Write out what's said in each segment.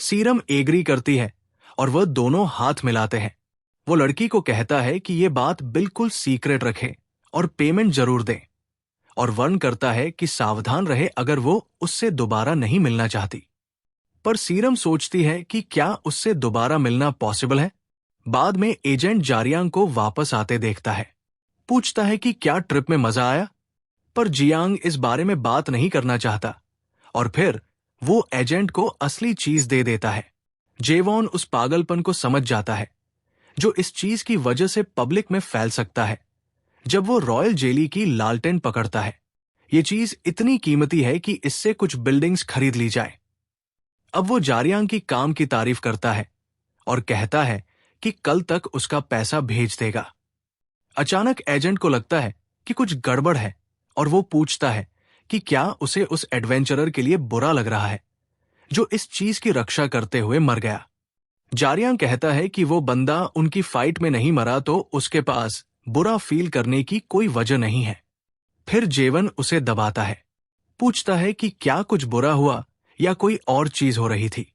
Serum agree करती है और वह दोनों हाथ मिलाते हैं। वो लड़की को कहता है कि ये बात बिल्कुल सीक्रेट रखे और पेमेंट जरूर दे, और वर्ण करता है कि सावधान रहे अगर वो उससे दोबारा नहीं मिलना चाहती। पर सीरम सोचती है कि क्या उससे दोबारा मिलना पॉसिबल है। बाद में एजेंट जारियांग को वापस आते देखता है, पूछता है कि क्या ट्रिप में मजा आया, पर जियांग इस बारे में बात नहीं करना चाहता और फिर वो एजेंट को असली चीज दे देता है। जेवॉन उस पागलपन को समझ जाता है जो इस चीज की वजह से पब्लिक में फैल सकता है। जब वो रॉयल जेली की लालटेन पकड़ता है, ये चीज इतनी कीमती है कि इससे कुछ बिल्डिंग्स खरीद ली जाए। अब वो जारियांग की काम की तारीफ करता है और कहता है कि कल तक उसका पैसा भेज देगा। अचानक एजेंट को लगता है कि कुछ गड़बड़ है और वो पूछता है कि क्या उसे उस एडवेंचरर के लिए बुरा लग रहा है जो इस चीज की रक्षा करते हुए मर गया। जारियांग कहता है कि वो बंदा उनकी फाइट में नहीं मरा तो उसके पास बुरा फील करने की कोई वजह नहीं है। फिर जेवन उसे दबाता है, पूछता है कि क्या कुछ बुरा हुआ या कोई और चीज हो रही थी।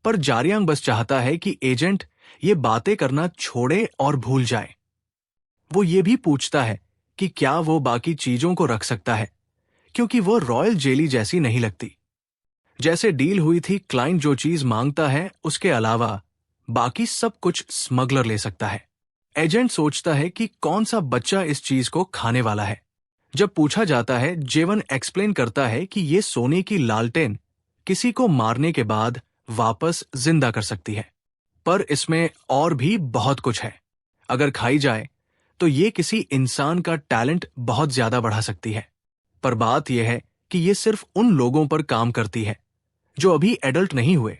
पर जारियांग बस चाहता है कि एजेंट ये बातें करना छोड़े और भूल जाए। वो ये भी पूछता है कि क्या वो बाकी चीजों को रख सकता है, क्योंकि वो रॉयल जेली जैसी नहीं लगती। जैसे डील हुई थी, क्लाइंट जो चीज मांगता है उसके अलावा बाकी सब कुछ स्मगलर ले सकता है। एजेंट सोचता है कि कौन सा बच्चा इस चीज को खाने वाला है। जब पूछा जाता है, जेवन एक्सप्लेन करता है कि ये सोने की लालटेन किसी को मारने के बाद वापस जिंदा कर सकती है, पर इसमें और भी बहुत कुछ है। अगर खाई जाए तो ये किसी इंसान का टैलेंट बहुत ज्यादा बढ़ा सकती है। पर बात यह है कि ये सिर्फ उन लोगों पर काम करती है जो अभी एडल्ट नहीं हुए,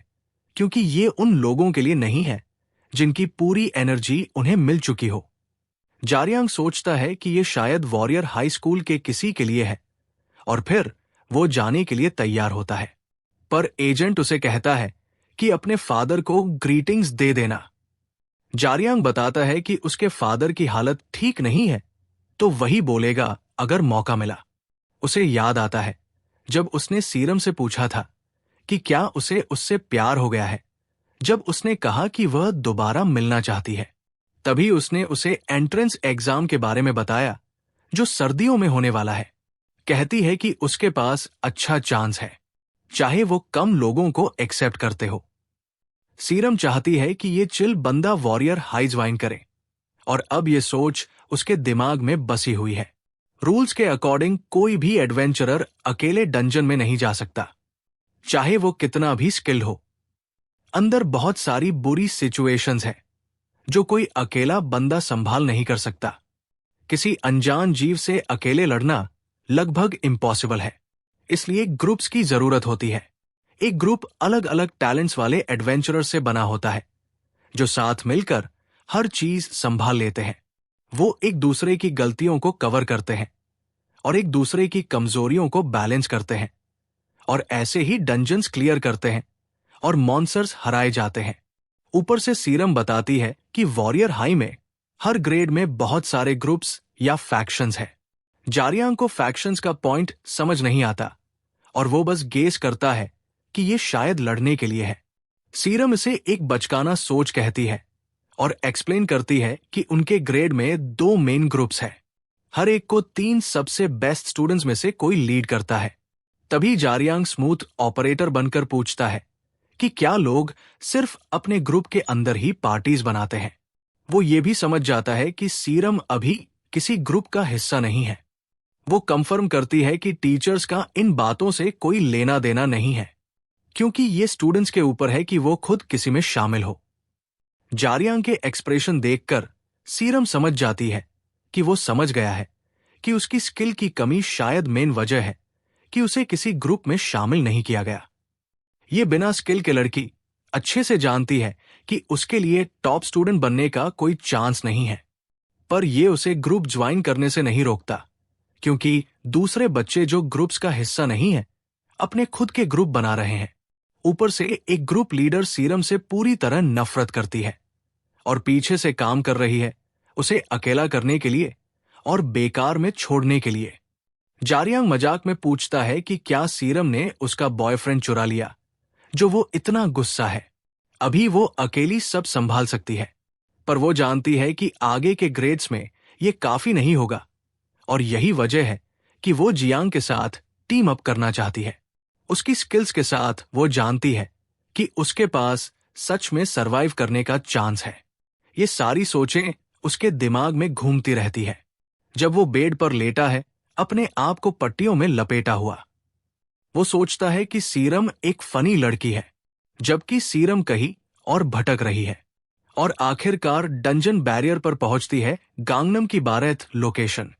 क्योंकि ये उन लोगों के लिए नहीं है जिनकी पूरी एनर्जी उन्हें मिल चुकी हो। जारियांग सोचता है कि ये शायद वॉरियर हाई स्कूल के किसी के लिए है और फिर वो जाने के लिए तैयार होता है। पर एजेंट उसे कहता है कि अपने फादर को ग्रीटिंग्स दे देना। जारियांग बताता है कि उसके फादर की हालत ठीक नहीं है तो वही बोलेगा अगर मौका मिला। उसे याद आता है जब उसने सीरम से पूछा था कि क्या उसे उससे प्यार हो गया है, जब उसने कहा कि वह दोबारा मिलना चाहती है। तभी उसने उसे एंट्रेंस एग्जाम के बारे में बताया जो सर्दियों में होने वाला है। कहती है कि उसके पास अच्छा चांस है, चाहे वो कम लोगों को एक्सेप्ट करते हो। सीरम चाहती है कि ये चिल बंदा वॉरियर हाई ज्वाइन करे, और अब ये सोच उसके दिमाग में बसी हुई है। रूल्स के अकॉर्डिंग कोई भी एडवेंचरर अकेले डंजन में नहीं जा सकता, चाहे वो कितना भी स्किल्ड हो। अंदर बहुत सारी बुरी सिचुएशंस हैं जो कोई अकेला बंदा संभाल नहीं कर सकता। किसी अनजान जीव से अकेले लड़ना लगभग इम्पॉसिबल है, इसलिए ग्रुप्स की जरूरत होती है। एक ग्रुप अलग अलग टैलेंट्स वाले एडवेंचरर से बना होता है जो साथ मिलकर हर चीज संभाल लेते हैं। वो एक दूसरे की गलतियों को कवर करते हैं और एक दूसरे की कमजोरियों को बैलेंस करते हैं, और ऐसे ही डंजन्स क्लियर करते हैं और मॉन्स्टर्स हराए जाते हैं। ऊपर से सीरम बताती है कि वॉरियर हाई में हर ग्रेड में बहुत सारे ग्रुप्स या फैक्शंस हैं। जारियांग को फैक्शंस का पॉइंट समझ नहीं आता और वो बस गेस करता है कि ये शायद लड़ने के लिए है। सीरम इसे एक बचकाना सोच कहती है और एक्सप्लेन करती है कि उनके ग्रेड में 2 मेन ग्रुप्स हैं। हर एक को 3 सबसे बेस्ट स्टूडेंट्स में से कोई लीड करता है। तभी जारियांग स्मूथ ऑपरेटर बनकर पूछता है कि क्या लोग सिर्फ अपने ग्रुप के अंदर ही पार्टीज बनाते हैं। वो ये भी समझ जाता है कि सीरम अभी किसी ग्रुप का हिस्सा नहीं है। वो कंफर्म करती है कि टीचर्स का इन बातों से कोई लेना देना नहीं है, क्योंकि ये स्टूडेंट्स के ऊपर है कि वो खुद किसी में शामिल हो। जारियांग के एक्सप्रेशन देखकर सीरम समझ जाती है कि वो समझ गया है कि उसकी स्किल की कमी शायद मेन वजह है कि उसे किसी ग्रुप में शामिल नहीं किया गया। ये बिना स्किल के लड़की अच्छे से जानती है कि उसके लिए टॉप स्टूडेंट बनने का कोई चांस नहीं है, पर यह उसे ग्रुप ज्वाइन करने से नहीं रोकता, क्योंकि दूसरे बच्चे जो ग्रुप्स का हिस्सा नहीं है अपने खुद के ग्रुप बना रहे हैं। ऊपर से एक ग्रुप लीडर सीरम से पूरी तरह नफरत करती है और पीछे से काम कर रही है उसे अकेला करने के लिए और बेकार में छोड़ने के लिए। जारियांग मजाक में पूछता है कि क्या सीरम ने उसका बॉयफ्रेंड चुरा लिया, जो वो इतना गुस्सा है। अभी वो अकेली सब संभाल सकती है, पर वो जानती है कि आगे के ग्रेड्स में ये काफी नहीं होगा, और यही वजह है कि वो जियांग के साथ टीम अप करना चाहती है। उसकी स्किल्स के साथ वो जानती है कि उसके पास सच में सरवाइव करने का चांस है। ये सारी सोचें उसके दिमाग में घूमती रहती है जब वो बेड पर लेटा है, अपने आप को पट्टियों में लपेटा हुआ। वो सोचता है कि सीरम एक फनी लड़की है, जबकि सीरम कहीं और भटक रही है, और आखिरकार डंजन बैरियर पर पहुंचती है, गांगनम की 12th लोकेशन।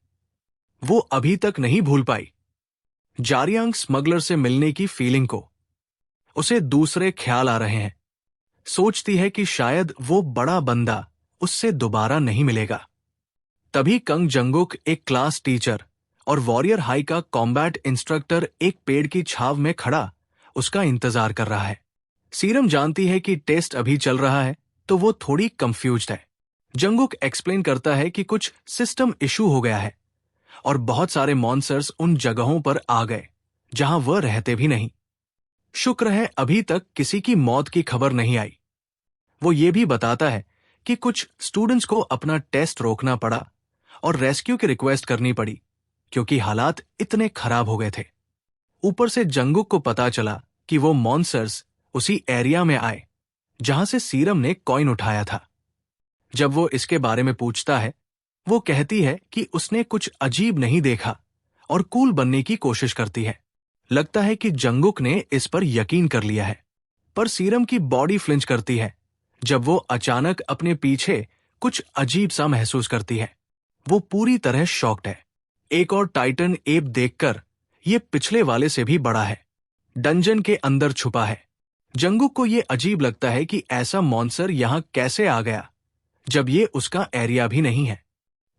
वो अभी तक नहीं भूल पाई जारियांग स्मगलर से मिलने की फीलिंग को। उसे दूसरे ख्याल आ रहे हैं। सोचती है कि शायद वो बड़ा बंदा उससे दोबारा नहीं मिलेगा। तभी कंग जंगुक, एक क्लास टीचर और वॉरियर हाई का कॉम्बैट इंस्ट्रक्टर, एक पेड़ की छाव में खड़ा उसका इंतजार कर रहा है। सीरम जानती है कि टेस्ट अभी चल रहा है, तो वो थोड़ी कंफ्यूज्ड है। जंगुक एक्सप्लेन करता है कि कुछ सिस्टम इशू हो गया है और बहुत सारे मॉन्स्टर्स उन जगहों पर आ गए जहां वह रहते भी नहीं। शुक्र है अभी तक किसी की मौत की खबर नहीं आई। वो ये भी बताता है कि कुछ स्टूडेंट्स को अपना टेस्ट रोकना पड़ा और रेस्क्यू की रिक्वेस्ट करनी पड़ी, क्योंकि हालात इतने खराब हो गए थे। ऊपर से जंगुक को पता चला कि वो मॉन्स्टर्स उसी एरिया में आए जहां से सीरम ने कॉइन उठाया था। जब वो इसके बारे में पूछता है, वो कहती है कि उसने कुछ अजीब नहीं देखा और कूल बनने की कोशिश करती है। लगता है कि जंगुक ने इस पर यकीन कर लिया है, पर सीरम की बॉडी फ्लिंच करती है जब वो अचानक अपने पीछे कुछ अजीब सा महसूस करती है। वो पूरी तरह शॉक्ड है। एक और टाइटन एप देखकर ये पिछले वाले से भी बड़ा है, डंजन के अंदर छुपा है। जंगुक को ये अजीब लगता है कि ऐसा मॉन्स्टर यहां कैसे आ गया जब ये उसका एरिया भी नहीं है।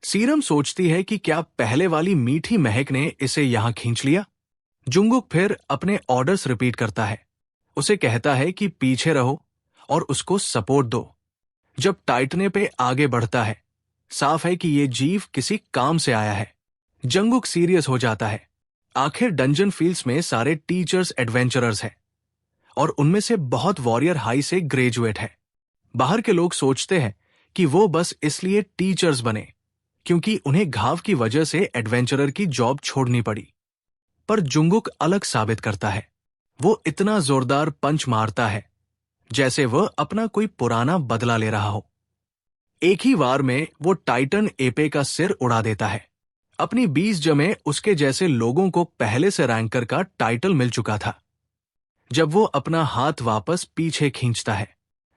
सीरम सोचती है कि क्या पहले वाली मीठी महक ने इसे यहां खींच लिया। जंगुक फिर अपने ऑर्डर्स रिपीट करता है। उसे कहता है कि पीछे रहो और उसको सपोर्ट दो। जब टाइटने पे आगे बढ़ता है, साफ है कि ये जीव किसी काम से आया है। जंगुक सीरियस हो जाता है। आखिर डंजन फील्ड्स में सारे टीचर्स एडवेंचरर्स हैं और उनमें से बहुत वॉरियर हाई से ग्रेजुएट है। बाहर के लोग सोचते हैं कि वो बस इसलिए टीचर्स बने क्योंकि उन्हें घाव की वजह से एडवेंचरर की जॉब छोड़नी पड़ी। पर जंगुक अलग साबित करता है। वो इतना जोरदार पंच मारता है जैसे वह अपना कोई पुराना बदला ले रहा हो। एक ही वार में वो टाइटन एपे का सिर उड़ा देता है। अपनी 20 जमे उसके जैसे लोगों को पहले से रैंकर का टाइटल मिल चुका था। जब वो अपना हाथ वापस पीछे खींचता है,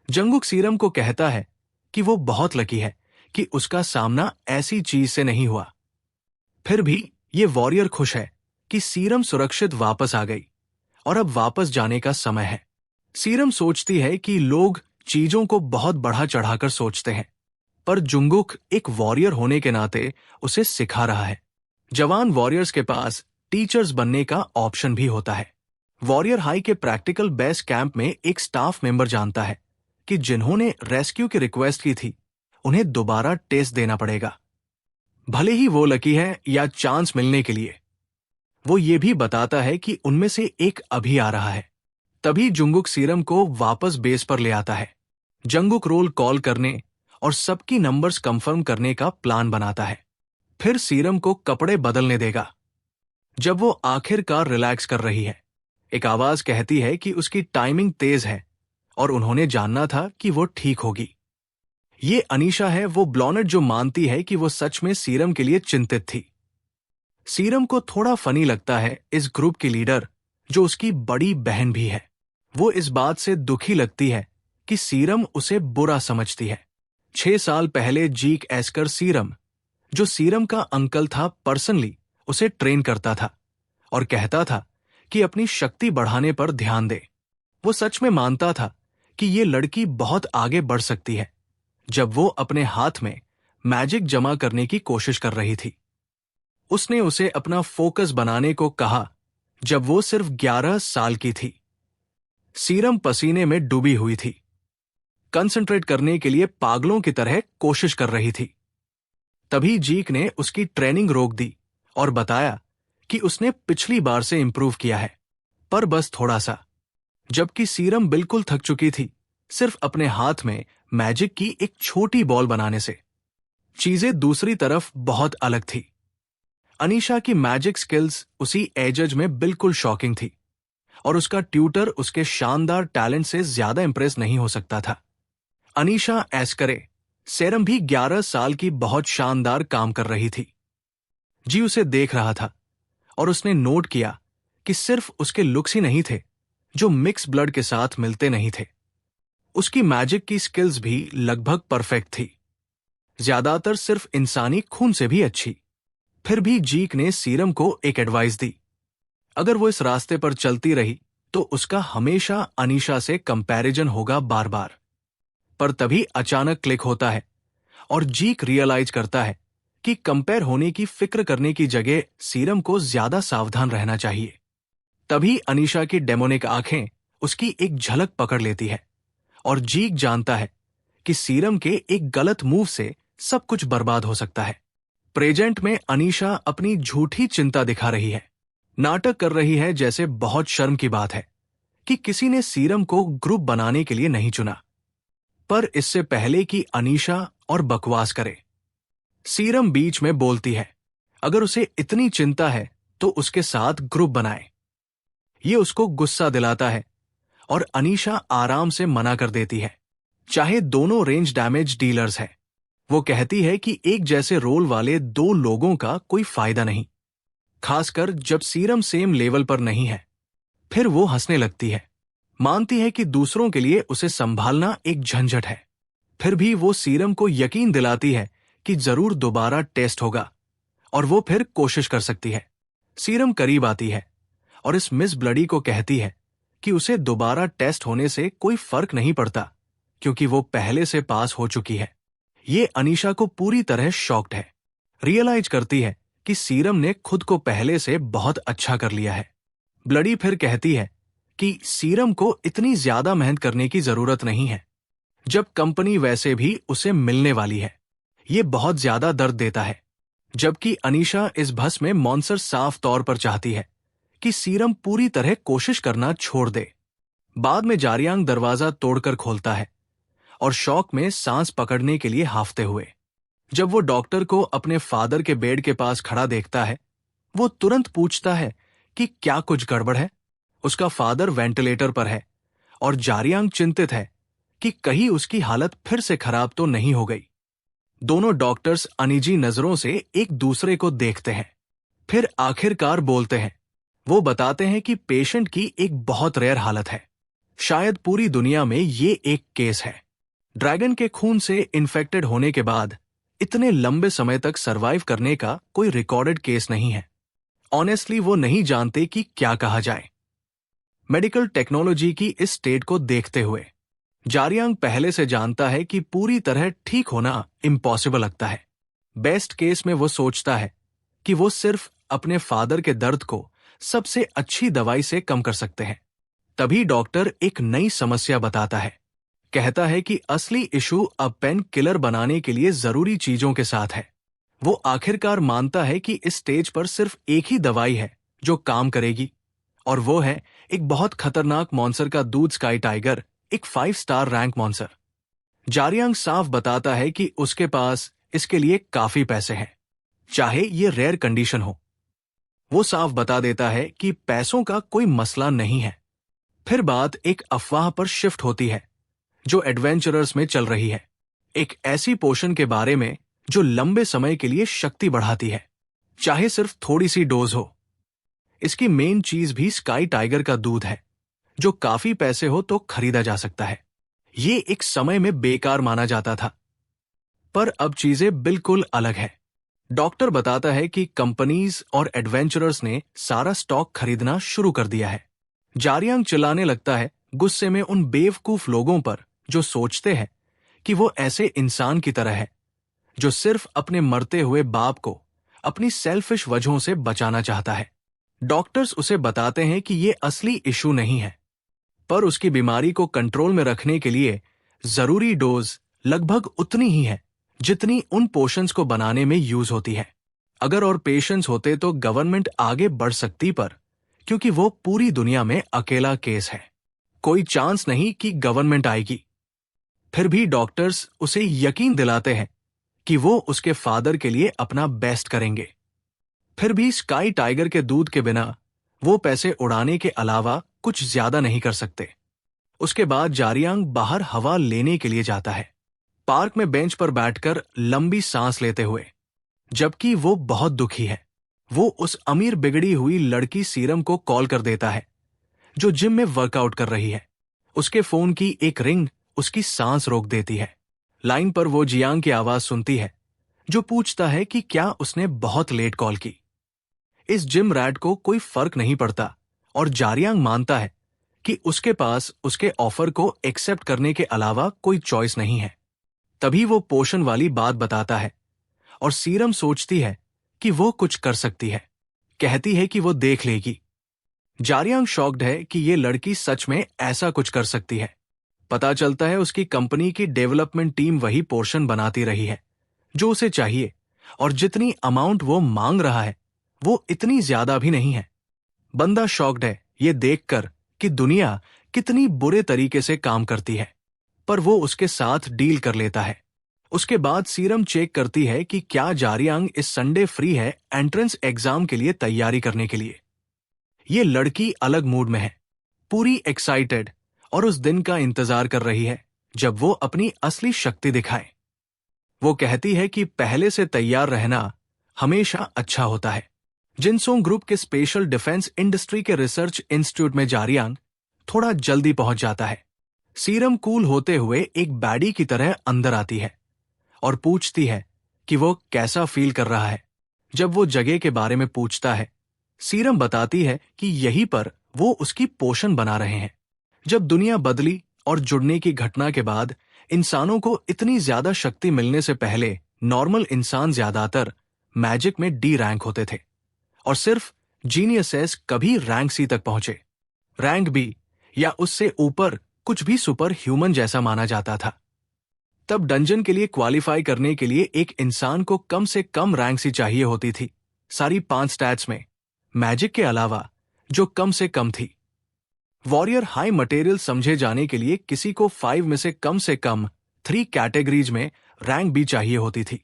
जंगुक सीरम को कहता है कि वो बहुत लकी है कि उसका सामना ऐसी चीज से नहीं हुआ। फिर भी ये वॉरियर खुश है कि सीरम सुरक्षित वापस आ गई और अब वापस जाने का समय है। सीरम सोचती है कि लोग चीजों को बहुत बढ़ा चढ़ाकर सोचते हैं, पर जंगुक एक वॉरियर होने के नाते उसे सिखा रहा है। जवान वॉरियर्स के पास टीचर्स बनने का ऑप्शन भी होता है। वॉरियर हाई के प्रैक्टिकल बेस कैंप में एक स्टाफ मेंबर जानता है कि जिन्होंने रेस्क्यू की रिक्वेस्ट की थी उन्हें दोबारा टेस्ट देना पड़ेगा, भले ही वो लकी है या चांस मिलने के लिए। वो ये भी बताता है कि उनमें से एक अभी आ रहा है। तभी जंगुक सीरम को वापस बेस पर ले आता है। जंगुक रोल कॉल करने और सबकी नंबर्स कंफर्म करने का प्लान बनाता है। फिर सीरम को कपड़े बदलने देगा। जब वो आखिरकार रिलैक्स कर रही है, एक आवाज कहती है कि उसकी टाइमिंग तेज है और उन्होंने जानना था कि वो ठीक होगी। ये अनीशा है, वो ब्लॉनेट जो मानती है कि वो सच में सीरम के लिए चिंतित थी। सीरम को थोड़ा फनी लगता है इस ग्रुप की लीडर जो उसकी बड़ी बहन भी है। वो इस बात से दुखी लगती है कि सीरम उसे बुरा समझती है। 6 साल पहले जीक एस्कर सीरम, जो सीरम का अंकल था, पर्सनली उसे ट्रेन करता था और कहता था कि अपनी शक्ति बढ़ाने पर ध्यान दे। वो सच में मानता था कि ये लड़की बहुत आगे बढ़ सकती है जब वो अपने हाथ में मैजिक जमा करने की कोशिश कर रही थी। उसने उसे अपना फोकस बनाने को कहा जब वो सिर्फ 11 साल की थी। सीरम पसीने में डूबी हुई थी, कंसंट्रेट करने के लिए पागलों की तरह कोशिश कर रही थी। तभी जीक ने उसकी ट्रेनिंग रोक दी और बताया कि उसने पिछली बार से इंप्रूव किया है, पर बस थोड़ा सा। जबकि सीरम बिल्कुल थक चुकी थी, सिर्फ अपने हाथ में मैजिक की एक छोटी बॉल बनाने से। चीजें दूसरी तरफ बहुत अलग थी। अनीशा की मैजिक स्किल्स उसी एजज में बिल्कुल शॉकिंग थी, और उसका ट्यूटर उसके शानदार टैलेंट से ज्यादा इंप्रेस नहीं हो सकता था। अनीशा एस्करे सेरम भी 11 साल की बहुत शानदार काम कर रही थी। जी उसे देख रहा था, और उसने नोट किया कि सिर्फ उसके लुक्स ही नहीं थे जो मिक्स ब्लड के साथ मिलते नहीं थे। उसकी मैजिक की स्किल्स भी लगभग परफेक्ट थी, ज्यादातर सिर्फ इंसानी खून से भी अच्छी। फिर भी जीक ने सीरम को एक एडवाइस दी। अगर वो इस रास्ते पर चलती रही तो उसका हमेशा अनीशा से कंपैरिजन होगा बार बार। पर तभी अचानक क्लिक होता है और जीक रियलाइज करता है कि कंपेयर होने की फिक्र करने की जगह सीरम को ज्यादा सावधान रहना चाहिए। तभी अनीशा की डेमोनिक आंखें उसकी एक झलक पकड़ लेती है, और जीक जानता है कि सीरम के एक गलत मूव से सब कुछ बर्बाद हो सकता है। प्रेजेंट में अनीशा अपनी झूठी चिंता दिखा रही है, नाटक कर रही है जैसे बहुत शर्म की बात है कि किसी ने सीरम को ग्रुप बनाने के लिए नहीं चुना। पर इससे पहले कि अनीशा और बकवास करे, सीरम बीच में बोलती है, अगर उसे इतनी चिंता है तो उसके साथ ग्रुप बनाए। ये उसको गुस्सा दिलाता है, और अनीशा आराम से मना कर देती है, चाहे दोनों रेंज डैमेज डीलर्स हैं। वो कहती है कि एक जैसे रोल वाले दो लोगों का कोई फायदा नहीं, खासकर जब सीरम सेम लेवल पर नहीं है। फिर वो हंसने लगती है, मानती है कि दूसरों के लिए उसे संभालना एक झंझट है। फिर भी वो सीरम को यकीन दिलाती है कि जरूर दोबारा टेस्ट होगा और वो फिर कोशिश कर सकती है। सीरम करीब आती है और इस मिस ब्लडी को कहती है कि उसे दोबारा टेस्ट होने से कोई फर्क नहीं पड़ता, क्योंकि वो पहले से पास हो चुकी है। ये अनीशा को पूरी तरह शॉक्ड है, रियलाइज करती है कि सीरम ने खुद को पहले से बहुत अच्छा कर लिया है। ब्लडी फिर कहती है कि सीरम को इतनी ज्यादा मेहनत करने की जरूरत नहीं है, जब कंपनी वैसे भी उसे मिलने वाली है। ये बहुत ज्यादा दर्द देता है। जबकि अनीशा इस भस में मॉन्सर साफ तौर पर चाहती है कि सीरम पूरी तरह कोशिश करना छोड़ दे। बाद में जारियांग दरवाजा तोड़कर खोलता है और शौक में सांस पकड़ने के लिए हाफते हुए। जब वो डॉक्टर को अपने फादर के बेड के पास खड़ा देखता है, वो तुरंत पूछता है कि क्या कुछ गड़बड़ है। उसका फादर वेंटिलेटर पर है और जारियांग चिंतित है कि कहीं उसकी हालत फिर से खराब तो नहीं हो गई। दोनों डॉक्टर्स अनिजी नजरों से एक दूसरे को देखते हैं, फिर आखिरकार बोलते हैं। वो बताते हैं कि पेशेंट की एक बहुत रेयर हालत है, शायद पूरी दुनिया में ये एक केस है। ड्रैगन के खून से इन्फेक्टेड होने के बाद इतने लंबे समय तक सरवाइव करने का कोई रिकॉर्डेड केस नहीं है। ऑनेस्टली वो नहीं जानते कि क्या कहा जाए। मेडिकल टेक्नोलॉजी की इस स्टेट को देखते हुए जारियांग पहले से जानता है कि पूरी तरह ठीक होना इम्पॉसिबल लगता है। बेस्ट केस में वो सोचता है कि वो सिर्फ अपने फादर के दर्द को सबसे अच्छी दवाई से कम कर सकते हैं। तभी डॉक्टर एक नई समस्या बताता है। कहता है कि असली इशू अब पेन किलर बनाने के लिए जरूरी चीजों के साथ है। वो आखिरकार मानता है कि इस स्टेज पर सिर्फ एक ही दवाई है जो काम करेगी, और वो है एक बहुत खतरनाक मॉन्सर का दूध स्काई टाइगर, एक 5 स्टार रैंक मॉन्सर। जारियांग साफ बताता है कि उसके पास इसके लिए काफी पैसे हैं, चाहे ये रेयर कंडीशन हो। वो साफ बता देता है कि पैसों का कोई मसला नहीं है। फिर बात एक अफवाह पर शिफ्ट होती है जो एडवेंचरर्स में चल रही है, एक ऐसी पोशन के बारे में जो लंबे समय के लिए शक्ति बढ़ाती है, चाहे सिर्फ थोड़ी सी डोज हो। इसकी मेन चीज भी स्काई टाइगर का दूध है, जो काफी पैसे हो तो खरीदा जा सकता है। ये एक समय में बेकार माना जाता था, पर अब चीजें बिल्कुल अलग है। डॉक्टर बताता है कि कंपनीज और एडवेंचरर्स ने सारा स्टॉक खरीदना शुरू कर दिया है। जारियांग चिल्लाने लगता है, गुस्से में उन बेवकूफ लोगों पर जो सोचते हैं कि वो ऐसे इंसान की तरह है जो सिर्फ अपने मरते हुए बाप को अपनी सेल्फिश वजहों से बचाना चाहता है। डॉक्टर्स उसे बताते हैं कि ये असली इशू नहीं है, पर उसकी बीमारी को कंट्रोल में रखने के लिए जरूरी डोज लगभग उतनी ही है जितनी उन पोशंस को बनाने में यूज होती है। अगर और पेशेंस होते तो गवर्नमेंट आगे बढ़ सकती, पर क्योंकि वो पूरी दुनिया में अकेला केस है। कोई चांस नहीं कि गवर्नमेंट आएगी। फिर भी डॉक्टर्स उसे यकीन दिलाते हैं कि वो उसके फादर के लिए अपना बेस्ट करेंगे। फिर भी स्काई टाइगर के दूध के बिना वो पैसे उड़ाने के अलावा कुछ ज्यादा नहीं कर सकते। उसके बाद जारियांग बाहर हवा लेने के लिए जाता है, पार्क में बेंच पर बैठकर लंबी सांस लेते हुए। जबकि वो बहुत दुखी है, वो उस अमीर बिगड़ी हुई लड़की सीरम को कॉल कर देता है जो जिम में वर्कआउट कर रही है। उसके फोन की एक रिंग उसकी सांस रोक देती है। लाइन पर वो जियांग की आवाज सुनती है जो पूछता है कि क्या उसने बहुत लेट कॉल की। इस जिम रैट को कोई फर्क नहीं पड़ता और जारियांग मानता है कि उसके पास उसके ऑफर को एक्सेप्ट करने के अलावा कोई चॉइस नहीं है। तभी वो पोषण वाली बात बताता है और सीरम सोचती है कि वो कुछ कर सकती है। कहती है कि वो देख लेगी। जारियांग शॉक्ड है कि ये लड़की सच में ऐसा कुछ कर सकती है। पता चलता है उसकी कंपनी की डेवलपमेंट टीम वही पोर्शन बनाती रही है जो उसे चाहिए, और जितनी अमाउंट वो मांग रहा है वो इतनी ज्यादा भी नहीं है। बंदा शॉक्ड है ये देखकर कि दुनिया कितनी बुरे तरीके से काम करती है, पर वो उसके साथ डील कर लेता है। उसके बाद सीरम चेक करती है कि क्या जारियांग इस संडे फ्री है एंट्रेंस एग्जाम के लिए तैयारी करने के लिए। ये लड़की अलग मूड में है, पूरी एक्साइटेड, और उस दिन का इंतजार कर रही है जब वो अपनी असली शक्ति दिखाए। वो कहती है कि पहले से तैयार रहना हमेशा अच्छा होता है। जिनसोंग ग्रुप के स्पेशल डिफेंस इंडस्ट्री के रिसर्च इंस्टीट्यूट में जारियांग थोड़ा जल्दी पहुंच जाता है। सीरम कूल होते हुए एक बैडी की तरह अंदर आती है और पूछती है कि वो कैसा फील कर रहा है। जब वो जगह के बारे में पूछता है, सीरम बताती है कि यहीं पर वो उसकी पोषण बना रहे हैं। जब दुनिया बदली और जुड़ने की घटना के बाद इंसानों को इतनी ज्यादा शक्ति मिलने से पहले नॉर्मल इंसान ज्यादातर मैजिक में डी रैंक होते थे और सिर्फ जीनियसेस कभी रैंक सी तक पहुंचे। रैंक बी या उससे ऊपर कुछ भी सुपर ह्यूमन जैसा माना जाता था। तब डंजन के लिए क्वालिफाई करने के लिए एक इंसान को कम से कम रैंक सी चाहिए होती थी, सारी 5 स्टैट्स में, मैजिक के अलावा, जो कम से कम थी। वॉरियर हाई मटेरियल समझे जाने के लिए किसी को 5 में से कम 3 कैटेगरीज में रैंक भी चाहिए होती थी।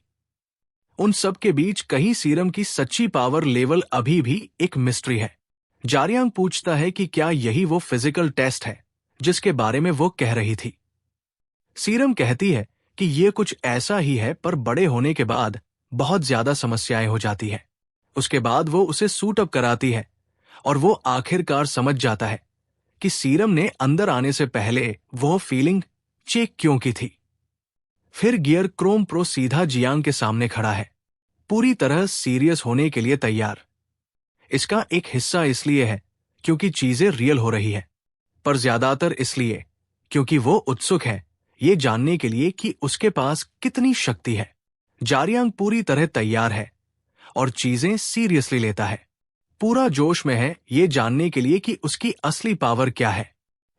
उन सब के बीच कहीं सीरम की सच्ची पावर लेवल अभी भी एक मिस्ट्री है। जारियांग पूछता है कि क्या यही वो फिजिकल टेस्ट है जिसके बारे में वो कह रही थी। सीरम कहती है कि ये कुछ ऐसा ही है, पर बड़े होने के बाद बहुत ज्यादा समस्याएं हो जाती है। उसके बाद वो उसे सूट अप कराती है और वो आखिरकार समझ जाता है कि सीरम ने अंदर आने से पहले वो फीलिंग चेक क्यों की थी। फिर गियर क्रोम प्रो सीधा जियांग के सामने खड़ा है, पूरी तरह सीरियस होने के लिए तैयार। इसका एक हिस्सा इसलिए है क्योंकि चीजें रियल हो रही है, पर ज्यादातर इसलिए क्योंकि वो उत्सुक है ये जानने के लिए कि उसके पास कितनी शक्ति है। जारियांग पूरी तरह तैयार है और चीजें सीरियसली लेता है, पूरा जोश में है ये जानने के लिए कि उसकी असली पावर क्या है।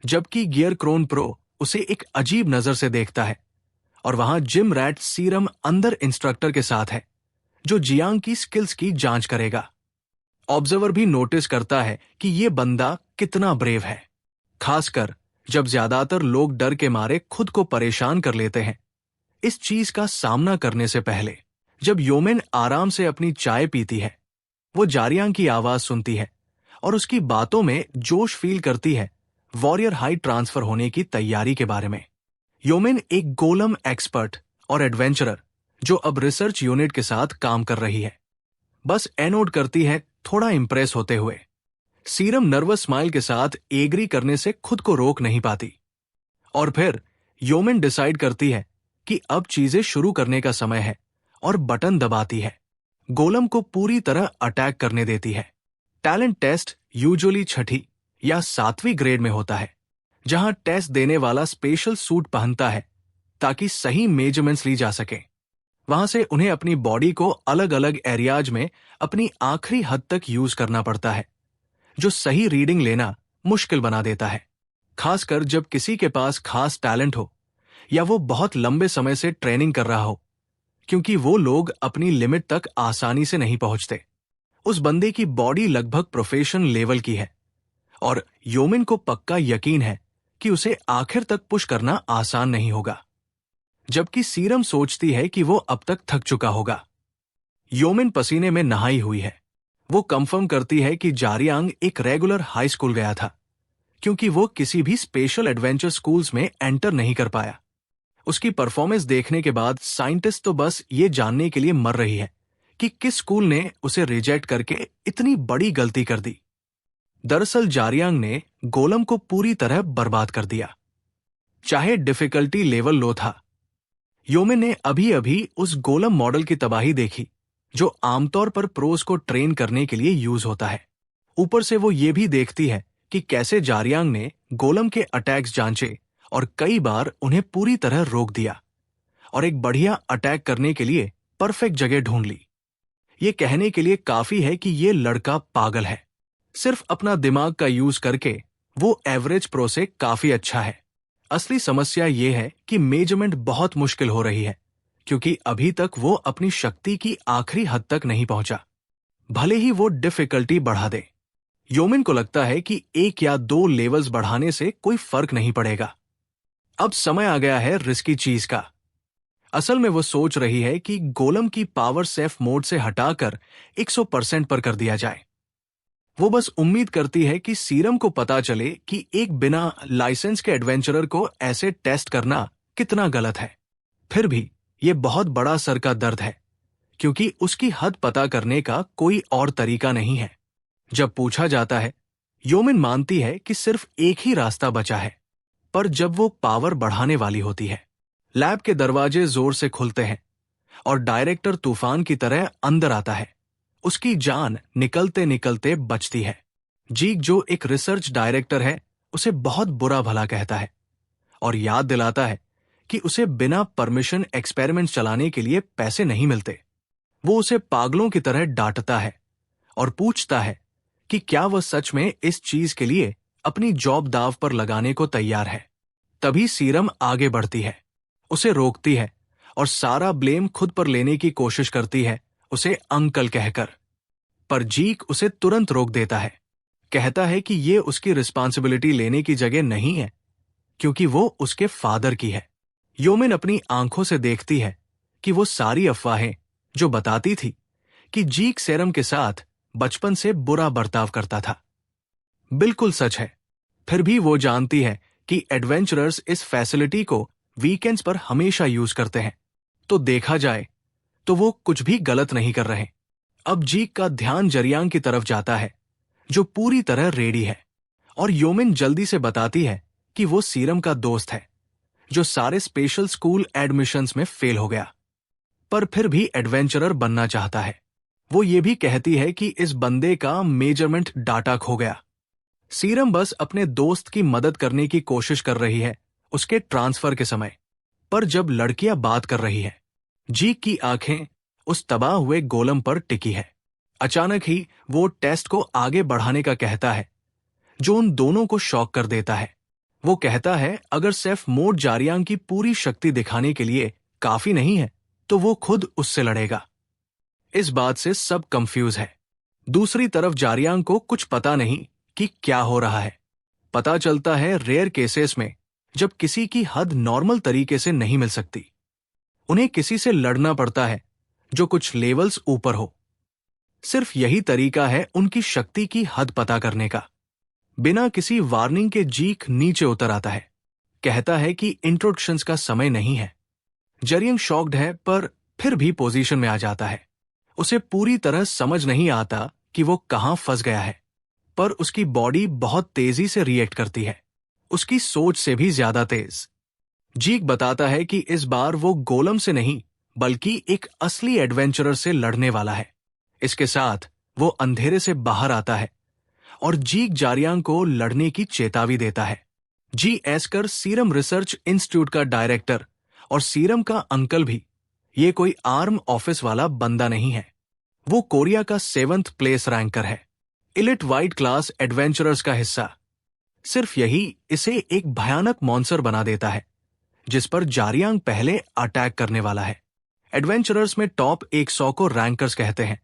जबकि गियर क्रोन प्रो उसे एक अजीब नजर से देखता है और वहां जिम रैट सीरम अंदर इंस्ट्रक्टर के साथ है जो जियांग की स्किल्स की जांच करेगा। ऑब्जर्वर भी नोटिस करता है कि ये बंदा कितना ब्रेव है, खासकर जब ज्यादातर लोग डर के मारे खुद को परेशान कर लेते हैं। इस चीज का सामना करने से पहले जब योमेन आराम से अपनी चाय पीती है, वो जारियांग की आवाज सुनती है और उसकी बातों में जोश फील करती है वॉरियर हाई ट्रांसफर होने की तैयारी के बारे में। योमेन एक गोलम एक्सपर्ट और एडवेंचरर जो अब रिसर्च यूनिट के साथ काम कर रही है, बस एनोड करती है थोड़ा इंप्रेस होते हुए। सीरम नर्वस स्माइल के साथ एग्री करने से खुद को रोक नहीं पाती और फिर योमेन डिसाइड करती है कि अब चीजें शुरू करने का समय है और बटन दबाती है। गोलम को पूरी तरह अटैक करने देती है। टैलेंट टेस्ट यूजुअली 6ठी या 7वीं ग्रेड में होता है, जहां टेस्ट देने वाला स्पेशल सूट पहनता है ताकि सही मेजरमेंट्स ली जा सके। वहां से उन्हें अपनी बॉडी को अलग अलग एरियाज में अपनी आखिरी हद तक यूज करना पड़ता है, जो सही रीडिंग लेना मुश्किल बना देता है, खासकर जब किसी के पास खास टैलेंट हो या वो बहुत लंबे समय से ट्रेनिंग कर रहा हो, क्योंकि वो लोग अपनी लिमिट तक आसानी से नहीं पहुंचते। उस बंदे की बॉडी लगभग प्रोफेशन लेवल की है और योमिन को पक्का यकीन है कि उसे आखिर तक पुश करना आसान नहीं होगा, जबकि सीरम सोचती है कि वो अब तक थक चुका होगा। योमिन पसीने में नहाई हुई है। वो कंफर्म करती है कि जारियांग एक रेगुलर हाई स्कूल गया था, क्योंकि वो किसी भी स्पेशल एडवेंचर स्कूल्स में एंटर नहीं कर पाया। उसकी परफॉर्मेंस देखने के बाद साइंटिस्ट तो बस ये जानने के लिए मर रही है कि किस स्कूल ने उसे रिजेक्ट करके इतनी बड़ी गलती कर दी। दरअसल जारियांग ने गोलम को पूरी तरह बर्बाद कर दिया, चाहे डिफिकल्टी लेवल लो था। योमिन ने अभी अभी उस गोलम मॉडल की तबाही देखी, जो आमतौर पर प्रोस को ट्रेन करने के लिए यूज होता है। ऊपर से वो ये भी देखती है कि कैसे जारियांग ने गोलम के अटैक्स जांचे और कई बार उन्हें पूरी तरह रोक दिया और एक बढ़िया अटैक करने के लिए परफेक्ट जगह ढूंढ ली। ये कहने के लिए काफी है कि ये लड़का पागल है। सिर्फ अपना दिमाग का यूज करके वो एवरेज प्रो से काफी अच्छा है। असली समस्या ये है कि मेजरमेंट बहुत मुश्किल हो रही है, क्योंकि अभी तक वो अपनी शक्ति की आखिरी हद तक नहीं पहुंचा, भले ही वो डिफिकल्टी बढ़ा दे। योमिन को लगता है कि 1 या 2 लेवल्स बढ़ाने से कोई फर्क नहीं पड़ेगा। अब समय आ गया है रिस्की चीज का। असल में वो सोच रही है कि गोलम की पावर सेफ मोड से हटाकर 100% पर कर दिया जाए। वो बस उम्मीद करती है कि सीरम को पता चले कि एक बिना लाइसेंस के एडवेंचरर को ऐसे टेस्ट करना कितना गलत है। फिर भी ये बहुत बड़ा सर का दर्द है, क्योंकि उसकी हद पता करने का कोई और तरीका नहीं है। जब पूछा जाता है, योमिन मानती है कि सिर्फ एक ही रास्ता बचा है, पर जब वो पावर बढ़ाने वाली होती है, लैब के दरवाजे जोर से खुलते हैं और डायरेक्टर तूफान की तरह अंदर आता है। उसकी जान निकलते निकलते बचती है। जीक, जो एक रिसर्च डायरेक्टर है, उसे बहुत बुरा भला कहता है और याद दिलाता है कि उसे बिना परमिशन एक्सपेरिमेंट चलाने के लिए पैसे नहीं मिलते। वो उसे पागलों की तरह डांटता है और पूछता है कि क्या वह सच में इस चीज के लिए अपनी जॉब दांव पर लगाने को तैयार है। तभी सीरम आगे बढ़ती है, उसे रोकती है और सारा ब्लेम खुद पर लेने की कोशिश करती है, उसे अंकल कहकर। पर जीक उसे तुरंत रोक देता है, कहता है कि ये उसकी रिस्पॉन्सिबिलिटी लेने की जगह नहीं है, क्योंकि वो उसके फादर की है। योमिन अपनी आंखों से देखती है कि वो सारी अफवाहें जो बताती थी कि जीक सेरम के साथ बचपन से बुरा बर्ताव करता था, बिल्कुल सच है। फिर भी वो जानती है कि एडवेंचरर्स इस फैसिलिटी को वीकेंड्स पर हमेशा यूज करते हैं, तो देखा जाए तो वो कुछ भी गलत नहीं कर रहे। अब जीक का ध्यान जरियांग की तरफ जाता है, जो पूरी तरह रेडी है, और योमिन जल्दी से बताती है कि वो सीरम का दोस्त है, जो सारे स्पेशल स्कूल एडमिशंस में फेल हो गया, पर फिर भी एडवेंचरर बनना चाहता है। वो ये भी कहती है कि इस बंदे का मेजरमेंट डाटा खो गया। सीरम बस अपने दोस्त की मदद करने की कोशिश कर रही है उसके ट्रांसफर के समय, पर जब लड़कियां बात कर रही है, जीक की आंखें उस तबाह हुए गोलम पर टिकी है। अचानक ही वो टेस्ट को आगे बढ़ाने का कहता है, जो उन दोनों को शॉक कर देता है। वो कहता है अगर सेफ मोड जारियांग की पूरी शक्ति दिखाने के लिए काफी नहीं है, तो वो खुद उससे लड़ेगा। इस बात से सब कंफ्यूज है। दूसरी तरफ जारियांग को कुछ पता नहीं कि क्या हो रहा है। पता चलता है रेयर केसेस में जब किसी की हद नॉर्मल तरीके से नहीं मिल सकती, उन्हें किसी से लड़ना पड़ता है जो कुछ लेवल्स ऊपर हो। सिर्फ यही तरीका है उनकी शक्ति की हद पता करने का। बिना किसी वार्निंग के जीक नीचे उतर आता है, कहता है कि इंट्रोडक्शंस का समय नहीं है। जरियांग शॉक्ड है, पर फिर भी पोजीशन में आ जाता है। उसे पूरी तरह समझ नहीं आता कि वो कहां फंस गया है, पर उसकी बॉडी बहुत तेजी से रिएक्ट करती है, उसकी सोच से भी ज्यादा तेज। जीक बताता है कि इस बार वो गोलम से नहीं, बल्कि एक असली एडवेंचरर से लड़ने वाला है। इसके साथ वो अंधेरे से बाहर आता है और जीक जारियांग को लड़ने की चेतावनी देता है। जी एस्कर सीरम रिसर्च इंस्टीट्यूट का डायरेक्टर और सीरम का अंकल भी ये कोई आर्म ऑफिस वाला बंदा नहीं है। वो कोरिया का 7th प्लेस रैंकर है, इलिट वाइट क्लास एडवेंचरर्स का हिस्सा। सिर्फ यही इसे एक भयानक मॉन्स्टर बना देता है, जिस पर जारियांग पहले अटैक करने वाला है। एडवेंचरर्स में टॉप 100 को रैंकर्स कहते हैं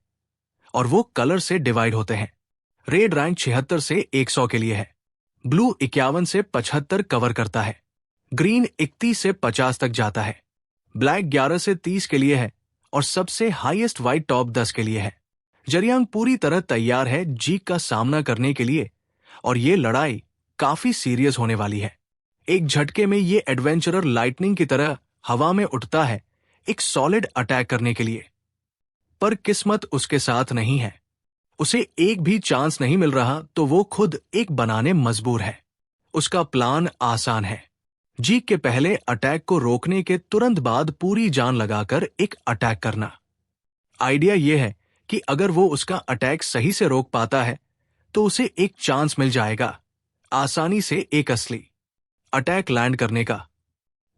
और वो कलर से डिवाइड होते हैं। रेड रैंक 76 से 100 के लिए है, ब्लू 51 से 75 कवर करता है, ग्रीन 31 से 50 तक जाता है, ब्लैक 11 से 30 के लिए है और सबसे हाईएस्ट वाइट टॉप 10 के लिए है। जरियांग पूरी तरह तैयार है जीक का सामना करने के लिए और ये लड़ाई काफी सीरियस होने वाली है। एक झटके में ये एडवेंचरर लाइटनिंग की तरह हवा में उठता है एक सॉलिड अटैक करने के लिए। पर किस्मत उसके साथ नहीं है। उसे एक भी चांस नहीं मिल रहा तो वो खुद एक बनाने मजबूर है। उसका प्लान आसान है, जीक के पहले अटैक को रोकने के तुरंत बाद पूरी जान लगाकर एक अटैक करना। आइडिया यह है कि अगर वो उसका अटैक सही से रोक पाता है तो उसे एक चांस मिल जाएगा आसानी से एक असली अटैक लैंड करने का।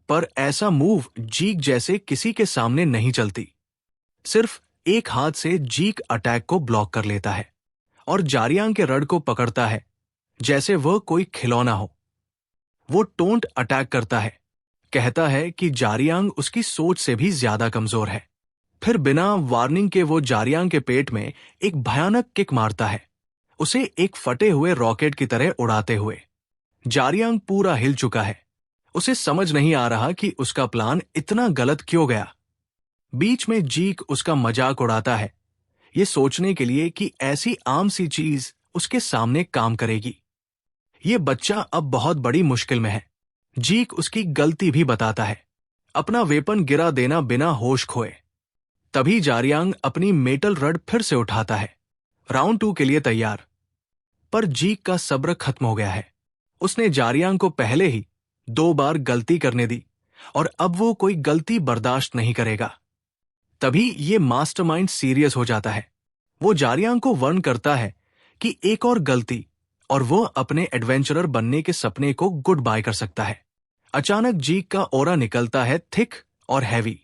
पर ऐसा मूव जीक जैसे किसी के सामने नहीं चलती। सिर्फ एक हाथ से जीक अटैक को ब्लॉक कर लेता है और जारियांग के रड को पकड़ता है जैसे वह कोई खिलौना हो। वो टोंट अटैक करता है, कहता है कि जारियांग उसकी सोच से भी ज्यादा कमजोर है। फिर बिना वार्निंग के वो जारियांग के पेट में एक भयानक किक मारता है, उसे एक फटे हुए रॉकेट की तरह उड़ाते हुए। जारियांग पूरा हिल चुका है, उसे समझ नहीं आ रहा कि उसका प्लान इतना गलत क्यों गया। बीच में जीक उसका मजाक उड़ाता है, ये सोचने के लिए कि ऐसी आम सी चीज उसके सामने काम करेगी। ये बच्चा अब बहुत बड़ी मुश्किल में है। जीक उसकी गलती भी बताता है, अपना वेपन गिरा देना बिना होश खोए। तभी जारियांग अपनी मेटल रड फिर से उठाता है, राउंड 2 के लिए तैयार। पर जीक का सब्र खत्म हो गया है। उसने जारियांग को पहले ही 2 बार गलती करने दी और अब वो कोई गलती बर्दाश्त नहीं करेगा। तभी ये मास्टरमाइंड सीरियस हो जाता है। वो जारियांग को वार्न करता है कि एक और गलती और वो अपने एडवेंचरर बनने के सपने को गुड बाय कर सकता है। अचानक जीक का ऑरा निकलता है थिक और हैवी,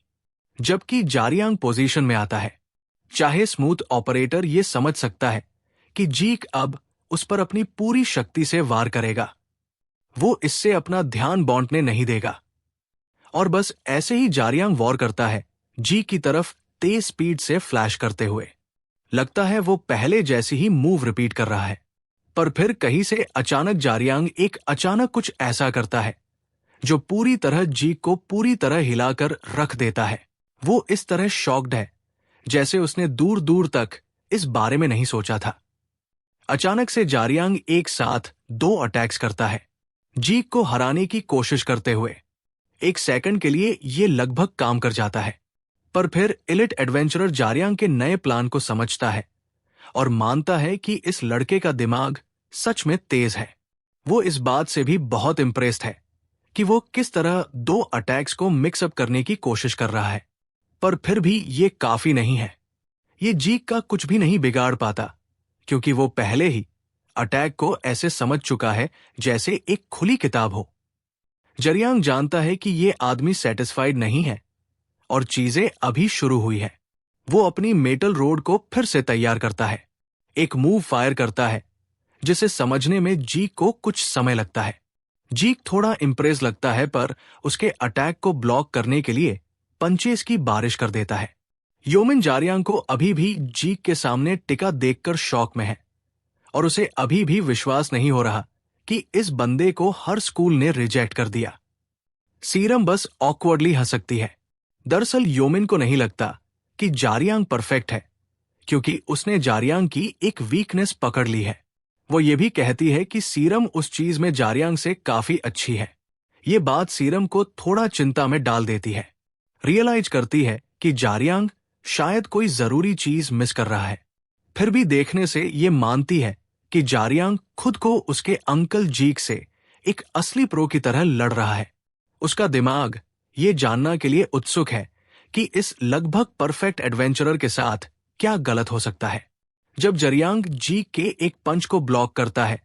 जबकि जारियांग पोजीशन में आता है। चाहे स्मूथ ऑपरेटर ये समझ सकता है कि जीक अब उस पर अपनी पूरी शक्ति से वार करेगा। वो इससे अपना ध्यान बांटने नहीं देगा और बस ऐसे ही जारियांग वॉर करता है, जीक की तरफ तेज स्पीड से फ्लैश करते हुए। लगता है वो पहले जैसी ही मूव रिपीट कर रहा है, पर फिर कहीं से अचानक जारियांग अचानक कुछ ऐसा करता है जो पूरी तरह जीक को पूरी तरह हिलाकर रख देता है। वो इस तरह शॉक्ड है जैसे उसने दूर दूर तक इस बारे में नहीं सोचा था। अचानक से जारियांग एक साथ 2 अटैक्स करता है, जीक को हराने की कोशिश करते हुए। एक सेकंड के लिए ये लगभग काम कर जाता है, पर फिर एलिट एडवेंचरर जारियांग के नए प्लान को समझता है और मानता है कि इस लड़के का दिमाग सच में तेज है। वो इस बात से भी बहुत इंप्रेस्ड है कि वो किस तरह 2 अटैक्स को मिक्सअप करने की कोशिश कर रहा है। पर फिर भी ये काफी नहीं है। ये जीक का कुछ भी नहीं बिगाड़ पाता, क्योंकि वो पहले ही अटैक को ऐसे समझ चुका है जैसे एक खुली किताब हो। जारियांग जानता है कि ये आदमी सेटिस्फाइड नहीं है और चीजें अभी शुरू हुई है। वो अपनी मेटल रोड को फिर से तैयार करता है, एक मूव फायर करता है जिसे समझने में जीक को कुछ समय लगता है। जीक थोड़ा इंप्रेस लगता है, पर उसके अटैक को ब्लॉक करने के लिए पंचेस की बारिश कर देता है। योमिन जारियांग को अभी भी जीक के सामने टिका देखकर शॉक में है और उसे अभी भी विश्वास नहीं हो रहा कि इस बंदे को हर स्कूल ने रिजेक्ट कर दिया। सीरम बस ऑकवर्डली हंसती है। दरअसल योमिन को नहीं लगता कि जारियांग परफेक्ट है, क्योंकि उसने जारियांग की एक वीकनेस पकड़ ली है। वो ये भी कहती है कि सीरम उस चीज में जारियांग से काफी अच्छी है। ये बात सीरम को थोड़ा चिंता में डाल देती है। रियलाइज करती है कि जारियांग शायद कोई जरूरी चीज मिस कर रहा है। फिर भी देखने से ये मानती है कि जारियांग खुद को उसके अंकल जीक से एक असली प्रो की तरह लड़ रहा है। उसका दिमाग ये जानना के लिए उत्सुक है कि इस लगभग परफेक्ट एडवेंचरर के साथ क्या गलत हो सकता है। जब जारियांग जीक के एक पंच को ब्लॉक करता है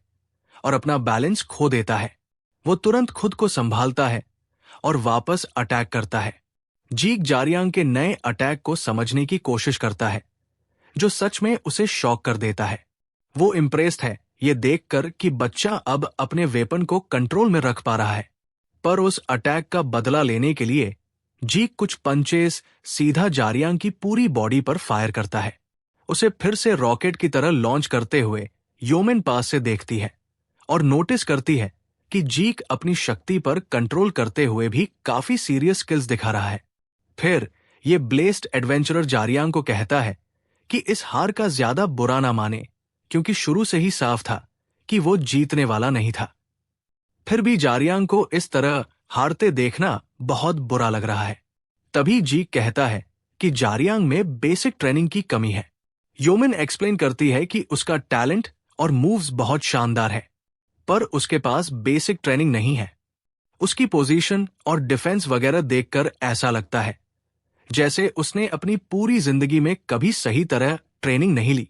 और अपना बैलेंस खो देता है, वो तुरंत खुद को संभालता है और वापस अटैक करता है। जीक जारियांग के नए अटैक को समझने की कोशिश करता है, जो सच में उसे शॉक कर देता है। वो इम्प्रेस्ड है ये देखकर कि बच्चा अब अपने वेपन को कंट्रोल में रख पा रहा है। पर उस अटैक का बदला लेने के लिए जीक कुछ पंचेस सीधा जारियांग की पूरी बॉडी पर फायर करता है। उसे फिर से रॉकेट की तरह लॉन्च करते हुए योमिन पास से देखती है और नोटिस करती है कि जीक अपनी शक्ति पर कंट्रोल करते हुए भी काफी सीरियस स्किल्स दिखा रहा है। फिर ये ब्लेस्ड एडवेंचरर जारियांग को कहता है कि इस हार का ज्यादा बुरा ना माने, क्योंकि शुरू से ही साफ था कि वो जीतने वाला नहीं था। फिर भी जारियांग को इस तरह हारते देखना बहुत बुरा लग रहा है। तभी जीक कहता है कि जारियांग में बेसिक ट्रेनिंग की कमी है। योमिन एक्सप्लेन करती है कि उसका टैलेंट और मूव्स बहुत शानदार है, पर उसके पास बेसिक ट्रेनिंग नहीं है। उसकी पोजीशन और डिफेंस वगैरह देखकर ऐसा लगता है जैसे उसने अपनी पूरी जिंदगी में कभी सही तरह ट्रेनिंग नहीं ली।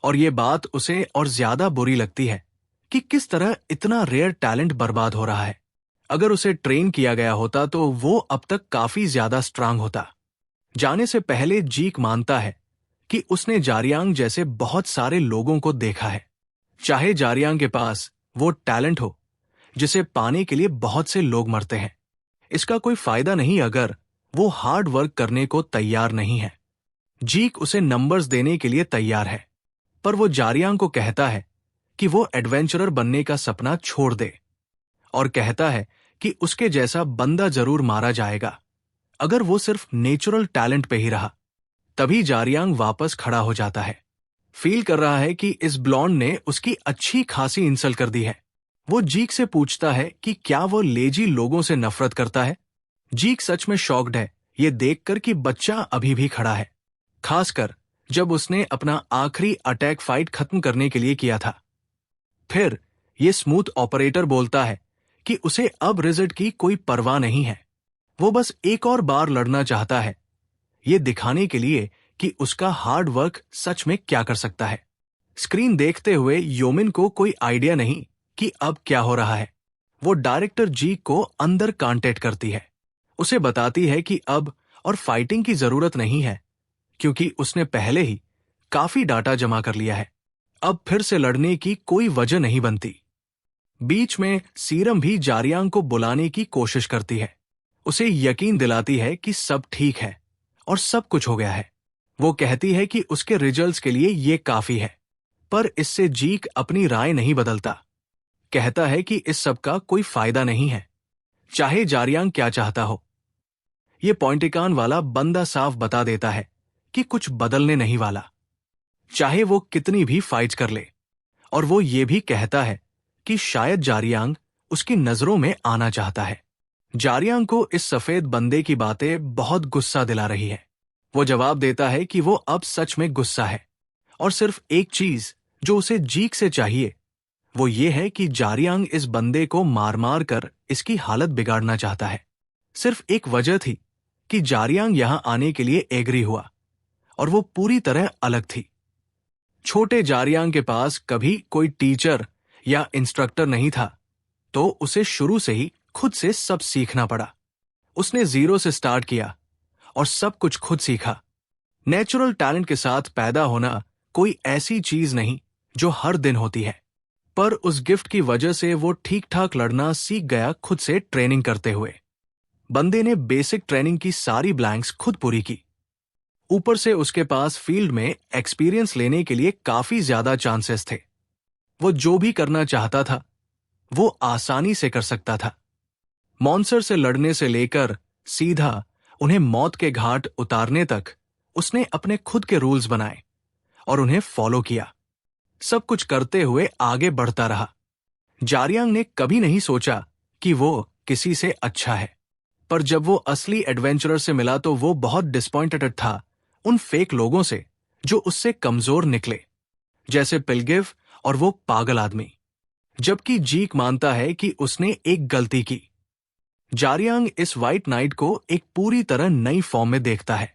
और ये बात उसे और ज्यादा बुरी लगती है कि किस तरह इतना रेयर टैलेंट बर्बाद हो रहा है। अगर उसे ट्रेन किया गया होता तो वो अब तक काफी ज्यादा स्ट्रांग होता। जाने से पहले जीक मानता है कि उसने जारियांग जैसे बहुत सारे लोगों को देखा है। चाहे जारियांग के पास वो टैलेंट हो जिसे पाने के लिए बहुत से लोग मरते हैं, इसका कोई फायदा नहीं अगर वो हार्ड वर्क करने को तैयार नहीं है। जीक उसे नंबर्स देने के लिए तैयार है, पर वो जारियांग को कहता है कि वो एडवेंचरर बनने का सपना छोड़ दे, और कहता है कि उसके जैसा बंदा जरूर मारा जाएगा अगर वो सिर्फ नेचुरल टैलेंट पे ही रहा। तभी जारियांग वापस खड़ा हो जाता है। फील कर रहा है कि इस ब्लॉन्ड ने उसकी अच्छी खासी इंसल्ट कर दी है। वो जीक से पूछता है कि क्या वो लेजी लोगों से नफरत करता है। जीक सच में शॉक्ड है ये देखकर कि बच्चा अभी भी खड़ा है, खासकर जब उसने अपना आखिरी अटैक फाइट खत्म करने के लिए किया था। फिर ये स्मूथ ऑपरेटर बोलता है कि उसे अब रिजल्ट की कोई परवाह नहीं है, वो बस एक और बार लड़ना चाहता है, ये दिखाने के लिए कि उसका हार्ड वर्क सच में क्या कर सकता है। स्क्रीन देखते हुए योमिन को कोई आइडिया नहीं कि अब क्या हो रहा है। वो डायरेक्टर जीक को अंदर कांटेक्ट करती है, उसे बताती है कि अब और फाइटिंग की जरूरत नहीं है, क्योंकि उसने पहले ही काफी डाटा जमा कर लिया है। अब फिर से लड़ने की कोई वजह नहीं बनती। बीच में सीरम भी जारियांग को बुलाने की कोशिश करती है, उसे यकीन दिलाती है कि सब ठीक है और सब कुछ हो गया है। वो कहती है कि उसके रिजल्ट्स के लिए ये काफी है, पर इससे जीक अपनी राय नहीं बदलता। कहता है कि इस सब का कोई फायदा नहीं है, चाहे जारियांग क्या चाहता हो। ये पॉइंटिकान वाला बंदा साफ बता देता है कि कुछ बदलने नहीं वाला, चाहे वो कितनी भी फाइट्स कर ले। और वो ये भी कहता है कि शायद जारियांग उसकी नजरों में आना चाहता है। जारियांग को इस सफेद बंदे की बातें बहुत गुस्सा दिला रही है। वो जवाब देता है कि वो अब सच में गुस्सा है, और सिर्फ एक चीज जो उसे जीक से चाहिए वो ये है कि जारियांग इस बंदे को मार मार कर इसकी हालत बिगाड़ना चाहता है। सिर्फ एक वजह थी कि जारियांग यहां आने के लिए एग्री हुआ, और वो पूरी तरह अलग थी। छोटे जारियांग के पास कभी कोई टीचर या इंस्ट्रक्टर नहीं था, तो उसे शुरू से ही खुद से सब सीखना पड़ा। उसने जीरो से स्टार्ट किया और सब कुछ खुद सीखा। नेचुरल टैलेंट के साथ पैदा होना कोई ऐसी चीज नहीं जो हर दिन होती है, पर उस गिफ्ट की वजह से वो ठीक ठाक लड़ना सीख गया खुद से ट्रेनिंग करते हुए। बंदे ने बेसिक ट्रेनिंग की सारी ब्लैंक्स खुद पूरी की। ऊपर से उसके पास फील्ड में एक्सपीरियंस लेने के लिए काफी ज्यादा चांसेस थे। वो जो भी करना चाहता था वो आसानी से कर सकता था। मॉन्स्टर से लड़ने से लेकर सीधा उन्हें मौत के घाट उतारने तक उसने अपने खुद के रूल्स बनाए और उन्हें फॉलो किया। सब कुछ करते हुए आगे बढ़ता रहा। जारियांग ने कभी नहीं सोचा कि वो किसी से अच्छा है, पर जब वो असली एडवेंचरर से मिला तो वो बहुत डिसपॉइंटेड था उन फेक लोगों से जो उससे कमजोर निकले, जैसे पिलगिव और वो पागल आदमी। जबकि जीक मानता है कि उसने एक गलती की। जारियांग इस व्हाइट नाइट को एक पूरी तरह नई फॉर्म में देखता है।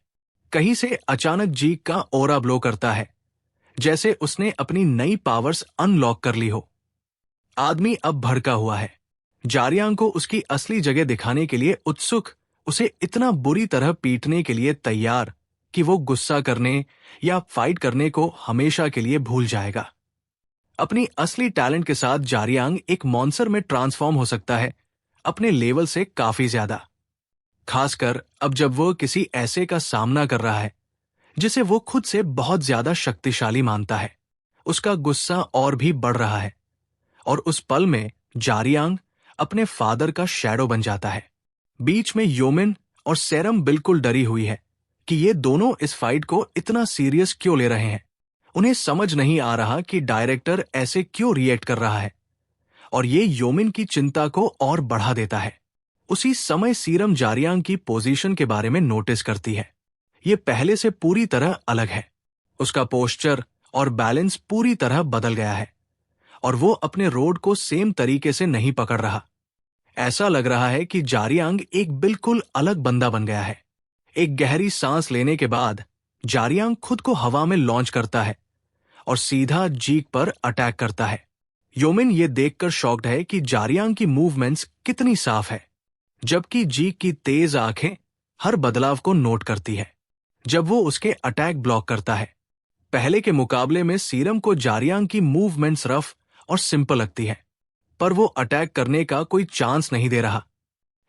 कहीं से अचानक जीक का ओरा ब्लो करता है, जैसे उसने अपनी नई पावर्स अनलॉक कर ली हो। आदमी अब भड़का हुआ है, जारियांग को उसकी असली जगह दिखाने के लिए उत्सुक, उसे इतना बुरी तरह पीटने के लिए तैयार कि वो गुस्सा करने या फाइट करने को हमेशा के लिए भूल जाएगा। अपनी असली टैलेंट के साथ जारियांग एक मॉन्स्टर में ट्रांसफॉर्म हो सकता है, अपने लेवल से काफी ज्यादा। खासकर अब जब वो किसी ऐसे का सामना कर रहा है जिसे वो खुद से बहुत ज्यादा शक्तिशाली मानता है। उसका गुस्सा और भी बढ़ रहा है और उस पल में जारियांग अपने फादर का शैडो बन जाता है। बीच में योमिन और सेरम बिल्कुल डरी हुई है कि ये दोनों इस फाइट को इतना सीरियस क्यों ले रहे हैं। उन्हें समझ नहीं आ रहा कि डायरेक्टर ऐसे क्यों रिएक्ट कर रहा है, और ये योमिन की चिंता को और बढ़ा देता है। उसी समय सीरम जारियांग की पोजीशन के बारे में नोटिस करती है। ये पहले से पूरी तरह अलग है। उसका पोस्चर और बैलेंस पूरी तरह बदल गया है और वो अपने रोड को सेम तरीके से नहीं पकड़ रहा। ऐसा लग रहा है कि जारियांग एक बिल्कुल अलग बंदा बन गया है। एक गहरी सांस लेने के बाद जारियांग खुद को हवा में लॉन्च करता है और सीधा जीक पर अटैक करता है। योमिन ये देखकर शॉक्ड है कि जारियांग की मूवमेंट्स कितनी साफ है, जबकि जीक की तेज आंखें हर बदलाव को नोट करती है जब वो उसके अटैक ब्लॉक करता है। पहले के मुकाबले में सीरम को जारियांग की मूवमेंट्स रफ और सिंपल लगती है, पर वो अटैक करने का कोई चांस नहीं दे रहा।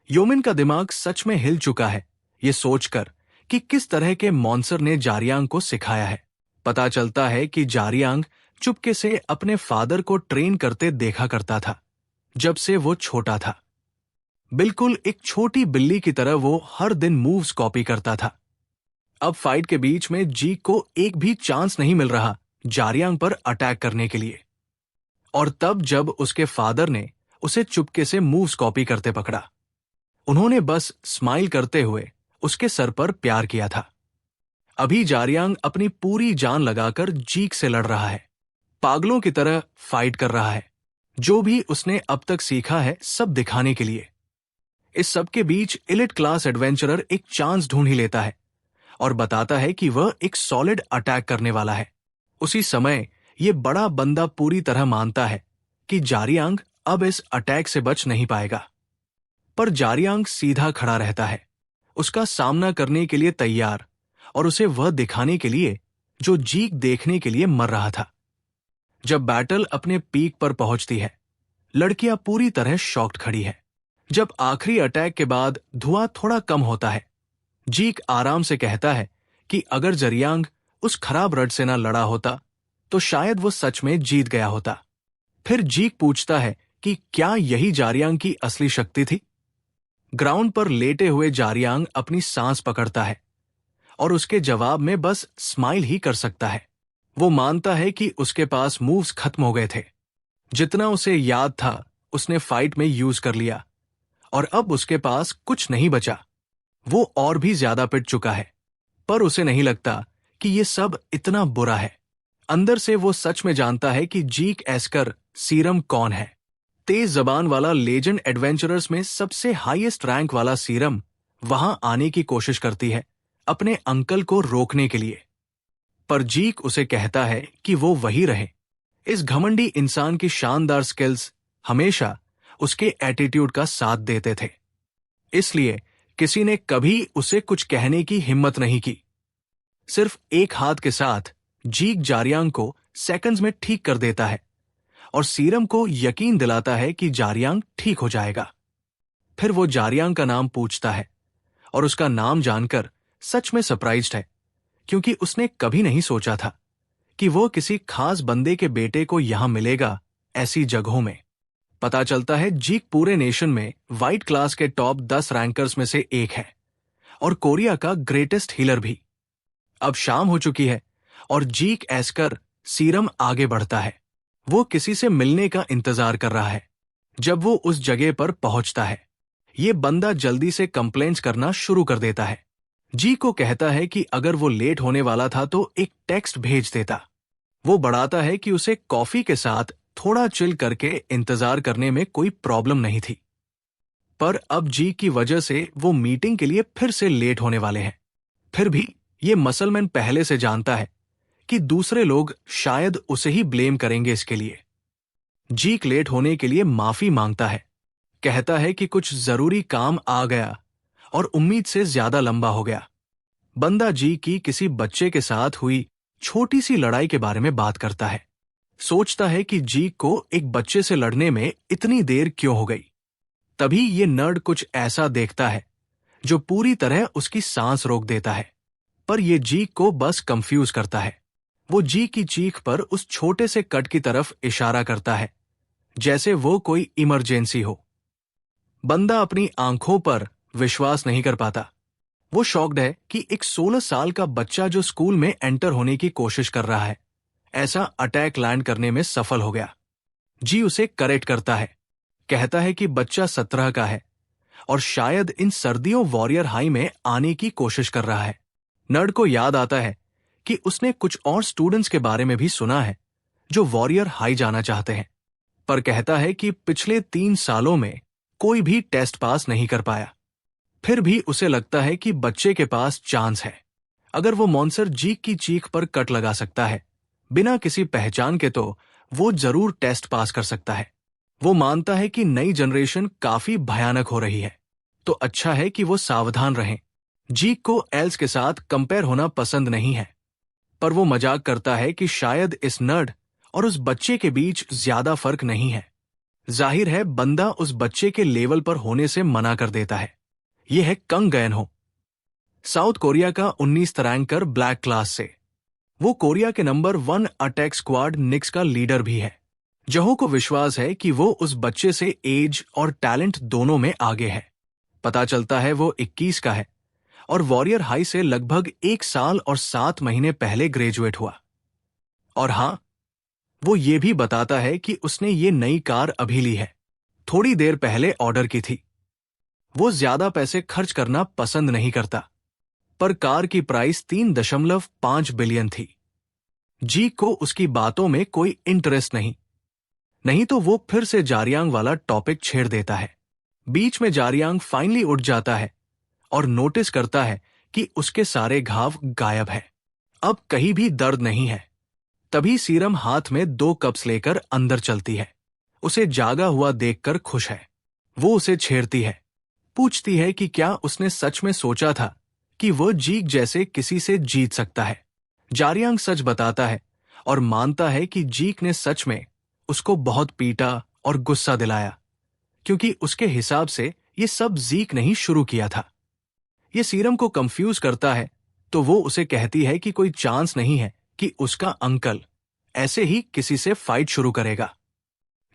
योमिन का दिमाग सच में हिल चुका है ये सोचकर कि किस तरह के मॉन्स्टर ने जारियांग को सिखाया है। पता चलता है कि जारियांग चुपके से अपने फादर को ट्रेन करते देखा करता था जब से वो छोटा था। बिल्कुल एक छोटी बिल्ली की तरह वो हर दिन मूव्स कॉपी करता था। अब फाइट के बीच में जीक को एक भी चांस नहीं मिल रहा जारियांग पर अटैक करने के लिए। और तब जब उसके फादर ने उसे चुपके से मूव्स कॉपी करते पकड़ा, उन्होंने बस स्माइल करते हुए उसके सर पर प्यार किया था। अभी जारियांग अपनी पूरी जान लगाकर जीक से लड़ रहा है, पागलों की तरह फाइट कर रहा है, जो भी उसने अब तक सीखा है सब दिखाने के लिए। इस सब के बीच एलिट क्लास एडवेंचरर एक चांस ढूंढ ही लेता है और बताता है कि वह एक सॉलिड अटैक करने वाला है। उसी समय ये बड़ा बंदा पूरी तरह मानता है कि जारियांग अब इस अटैक से बच नहीं पाएगा, पर जारियांग सीधा खड़ा रहता है, उसका सामना करने के लिए तैयार, और उसे वह दिखाने के लिए जो जीक देखने के लिए मर रहा था। जब बैटल अपने पीक पर पहुंचती है, लड़कियां पूरी तरह शॉक्ड खड़ी है। जब आखिरी अटैक के बाद धुआं थोड़ा कम होता है, जीक आराम से कहता है कि अगर जारियांग उस खराब रड से ना लड़ा होता तो शायद वो सच में जीत गया होता। फिर जीक पूछता है कि क्या यही जारियांग की असली शक्ति थी। ग्राउंड पर लेटे हुए जारियांग अपनी सांस पकड़ता है और उसके जवाब में बस स्माइल ही कर सकता है। वो मानता है कि उसके पास मूव्स खत्म हो गए थे, जितना उसे याद था उसने फाइट में यूज कर लिया, और अब उसके पास कुछ नहीं बचा। वो और भी ज्यादा पिट चुका है, पर उसे नहीं लगता कि ये सब इतना बुरा है। अंदर से वो सच में जानता है कि जीक एस्कर सीरम कौन है। तेज जबान वाला लेजेंड एडवेंचरर्स में सबसे हाईएस्ट रैंक वाला सीरम वहां आने की कोशिश करती है अपने अंकल को रोकने के लिए, पर जीक उसे कहता है कि वो वही रहे। इस घमंडी इंसान की शानदार स्किल्स हमेशा उसके एटीट्यूड का साथ देते थे, इसलिए किसी ने कभी उसे कुछ कहने की हिम्मत नहीं की। सिर्फ एक हाथ के साथ जीक जारियांग को सेकंड्स में ठीक कर देता है और सीरम को यकीन दिलाता है कि जारियांग ठीक हो जाएगा। फिर वो जारियांग का नाम पूछता है और उसका नाम जानकर सच में सरप्राइज्ड है, क्योंकि उसने कभी नहीं सोचा था कि वो किसी खास बंदे के बेटे को यहां मिलेगा ऐसी जगहों में। पता चलता है जीक पूरे नेशन में व्हाइट क्लास के टॉप 10 रैंकर्स में से एक है और कोरिया का ग्रेटेस्ट हीलर भी। अब शाम हो चुकी है और जीक एस्कर सीरम आगे बढ़ता है। वो किसी से मिलने का इंतजार कर रहा है। जब वो उस जगह पर पहुंचता है, ये बंदा जल्दी से कंप्लेंट्स करना शुरू कर देता है। जी को कहता है कि अगर वो लेट होने वाला था तो एक टेक्स्ट भेज देता। वो बढ़ाता है कि उसे कॉफी के साथ थोड़ा चिल करके इंतजार करने में कोई प्रॉब्लम नहीं थी, पर अब जी की वजह से वो मीटिंग के लिए फिर से लेट होने वाले हैं। फिर भी ये मसलमैन पहले से जानता है कि दूसरे लोग शायद उसे ही ब्लेम करेंगे इसके लिए। जीक लेट होने के लिए माफी मांगता है, कहता है कि कुछ जरूरी काम आ गया और उम्मीद से ज्यादा लंबा हो गया। बंदा जी की किसी बच्चे के साथ हुई छोटी सी लड़ाई के बारे में बात करता है। सोचता है कि जीक को एक बच्चे से लड़ने में इतनी देर क्यों हो गई। तभी ये नर्ड कुछ ऐसा देखता है जो पूरी तरह उसकी सांस रोक देता है, पर यह जीक को बस कंफ्यूज करता है। वो जी की चीख पर उस छोटे से कट की तरफ इशारा करता है जैसे वो कोई इमरजेंसी हो। बंदा अपनी आंखों पर विश्वास नहीं कर पाता। वो शॉक्ड है कि एक 16 साल का बच्चा जो स्कूल में एंटर होने की कोशिश कर रहा है, ऐसा अटैक लैंड करने में सफल हो गया। जी उसे करेक्ट करता है, कहता है कि बच्चा 17 का है और शायद इन सर्दियों वॉरियर हाई में आने की कोशिश कर रहा है। नर्ड को याद आता है कि उसने कुछ और स्टूडेंट्स के बारे में भी सुना है जो वॉरियर हाई जाना चाहते हैं, पर कहता है कि पिछले 3 सालों में कोई भी टेस्ट पास नहीं कर पाया। फिर भी उसे लगता है कि बच्चे के पास चांस है। अगर वो मॉन्सर जीक की चीख पर कट लगा सकता है बिना किसी पहचान के, तो वो जरूर टेस्ट पास कर सकता है। वो मानता है कि नई जनरेशन काफी भयानक हो रही है, तो अच्छा है कि वो सावधान रहें। जीक को एल्स के साथ कंपेयर होना पसंद नहीं है, पर वो मजाक करता है कि शायद इस नर्ड और उस बच्चे के बीच ज्यादा फर्क नहीं है। जाहिर है बंदा उस बच्चे के लेवल पर होने से मना कर देता है। यह है कंग गयन हो, साउथ कोरिया का 19 रैंकर ब्लैक क्लास से। वो कोरिया के नंबर 1 अटैक स्क्वाड निक्स का लीडर भी है। जहो को विश्वास है कि वो उस बच्चे से एज और टैलेंट दोनों में आगे है। पता चलता है वो 21 का है और वॉरियर हाई से लगभग 1 साल और 7 महीने पहले ग्रेजुएट हुआ। और हां, वो ये भी बताता है कि उसने ये नई कार अभी ली है, थोड़ी देर पहले ऑर्डर की थी। वो ज्यादा पैसे खर्च करना पसंद नहीं करता, पर कार की प्राइस 3.5 बिलियन थी। जी को उसकी बातों में कोई इंटरेस्ट नहीं तो वो फिर से जारियांग वाला टॉपिक छेड़ देता है। बीच में जारियांग फाइनली उठ जाता है और नोटिस करता है कि उसके सारे घाव गायब है। अब कहीं भी दर्द नहीं है। तभी सीरम हाथ में 2 कप्स लेकर अंदर चलती है। उसे जागा हुआ देखकर खुश है। वो उसे छेड़ती है, पूछती है कि क्या उसने सच में सोचा था कि वो जीक जैसे किसी से जीत सकता है। जारियांग सच बताता है और मानता है कि जीक ने सच में उसको बहुत पीटा और गुस्सा दिलाया, क्योंकि उसके हिसाब से ये सब जीक ने ही शुरू किया था। ये सीरम को कंफ्यूज करता है, तो वो उसे कहती है कि कोई चांस नहीं है कि उसका अंकल ऐसे ही किसी से फाइट शुरू करेगा।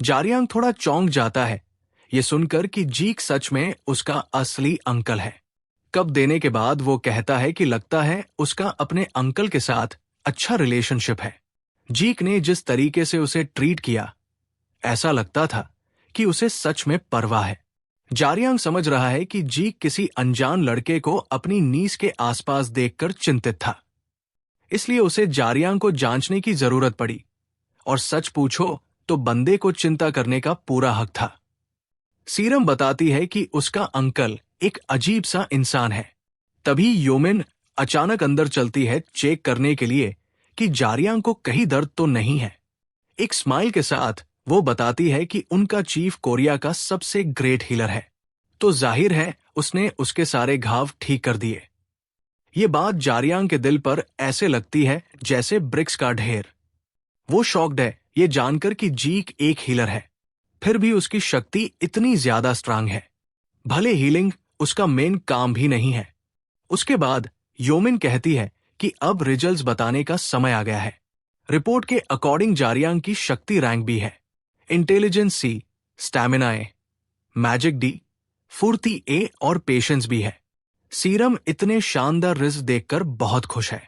जारियांग थोड़ा चौंक जाता है ये सुनकर कि जीक सच में उसका असली अंकल है। कप देने के बाद वो कहता है कि लगता है उसका अपने अंकल के साथ अच्छा रिलेशनशिप है। जीक ने जिस तरीके से उसे ट्रीट किया, ऐसा लगता था कि उसे सच में परवाह है। जारियांग समझ रहा है कि जीक किसी अनजान लड़के को अपनी नीस के आसपास देखकर चिंतित था, इसलिए उसे जारियांग को जांचने की जरूरत पड़ी। और सच पूछो तो बंदे को चिंता करने का पूरा हक था। सीरम बताती है कि उसका अंकल एक अजीब सा इंसान है। तभी योमिन अचानक अंदर चलती है चेक करने के लिए कि जारियांग को कहीं दर्द तो नहीं है। एक स्माइल के साथ वो बताती है कि उनका चीफ कोरिया का सबसे ग्रेट हीलर है, तो जाहिर है उसने उसके सारे घाव ठीक कर दिए। ये बात जारियांग के दिल पर ऐसे लगती है जैसे ब्रिक्स का ढेर। वो शॉक्ड है ये जानकर कि जीक एक हीलर है, फिर भी उसकी शक्ति इतनी ज्यादा स्ट्रांग है, भले हीलिंग उसका मेन काम भी नहीं है। उसके बाद योमिन कहती है कि अब रिजल्ट्स बताने का समय आ गया है। रिपोर्ट के अकॉर्डिंग जारियांग की शक्ति रैंक भी है, इंटेलिजेंस सी, स्टैमिना ए, मैजिक डी, फुर्ती ए और पेशेंस भी है। सीरम इतने शानदार रिजल्ट देखकर बहुत खुश है,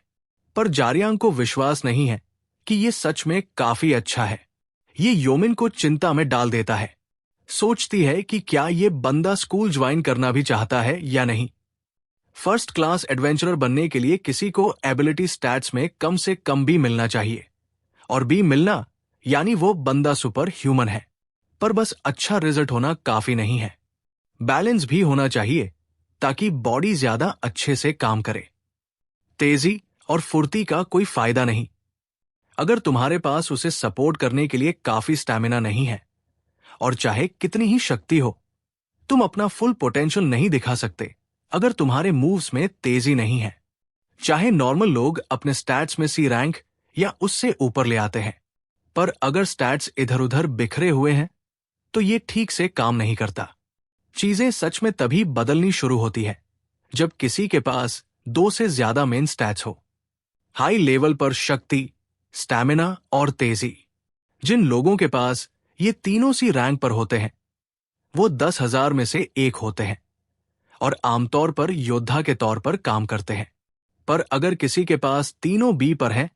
पर जारियांग को विश्वास नहीं है कि ये सच में काफी अच्छा है। ये योमिन को चिंता में डाल देता है। सोचती है कि क्या ये बंदा स्कूल ज्वाइन करना भी चाहता है या नहीं। फर्स्ट क्लास एडवेंचरर बनने के लिए किसी को एबिलिटी स्टैट्स में कम से कम भी मिलना चाहिए, और भी मिलना यानी वो बंदा सुपर ह्यूमन है। पर बस अच्छा रिजल्ट होना काफी नहीं है, बैलेंस भी होना चाहिए ताकि बॉडी ज्यादा अच्छे से काम करे। तेजी और फुर्ती का कोई फायदा नहीं अगर तुम्हारे पास उसे सपोर्ट करने के लिए काफी स्टैमिना नहीं है, और चाहे कितनी ही शक्ति हो, तुम अपना फुल पोटेंशियल नहीं दिखा सकते अगर तुम्हारे मूव्स में तेजी नहीं है। चाहे नॉर्मल लोग अपने स्टैट्स में सी रैंक या उससे ऊपर ले आते हैं, पर अगर स्टैट्स इधर उधर बिखरे हुए हैं तो ये ठीक से काम नहीं करता। चीजें सच में तभी बदलनी शुरू होती है जब किसी के पास 2 से ज्यादा मेन स्टैट्स हो, हाई लेवल पर शक्ति, स्टैमिना और तेजी। जिन लोगों के पास ये तीनों सी रैंक पर होते हैं। वो 10,000 में से एक होते हैं और आमतौर पर योद्धा के तौर पर काम करते हैं। पर अगर किसी के पास तीनों बी पर हैं,